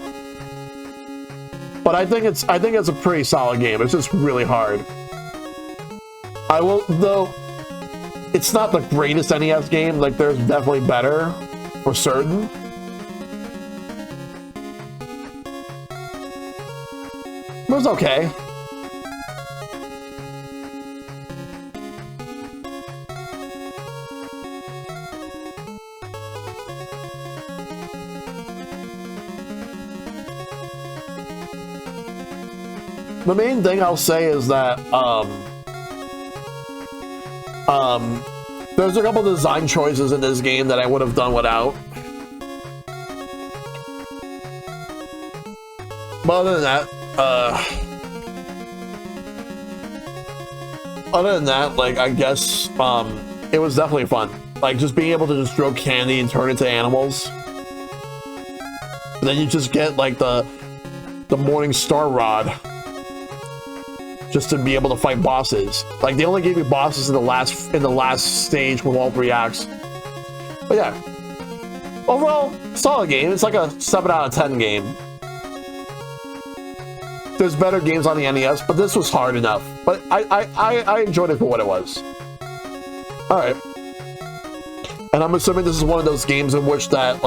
But I think it's a pretty solid game. It's just really hard. I will, though, it's not the greatest NES game. Like, there's definitely better, for certain. It was okay. The main thing I'll say is that there's a couple design choices in this game that I would have done without. But other than that, like, I guess it was definitely fun. Like, just being able to just throw candy and turn into animals. And then you just get like the Morning Star Rod. Just to be able to fight bosses. Like, they only gave you bosses in the last stage with all 3 acts. But yeah, overall, solid game. It's like a 7 out of 10 game. There's better games on the NES, but this was hard enough. But I enjoyed it for what it was. All right, and I'm assuming this is one of those games in which that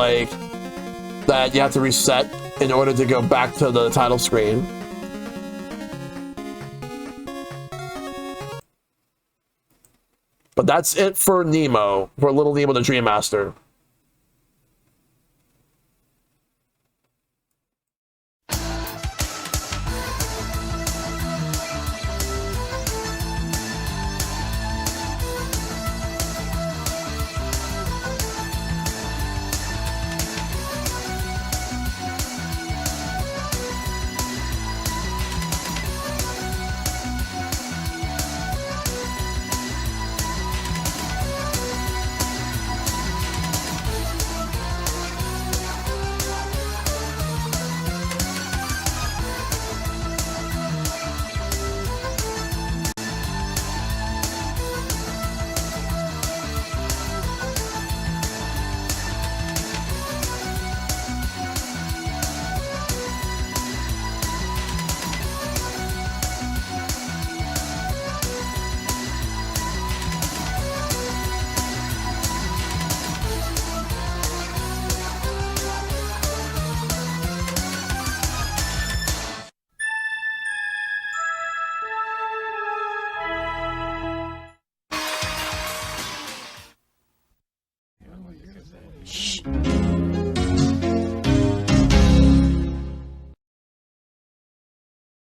you have to reset in order to go back to the title screen. But that's it for Nemo, for Little Nemo the Dream Master.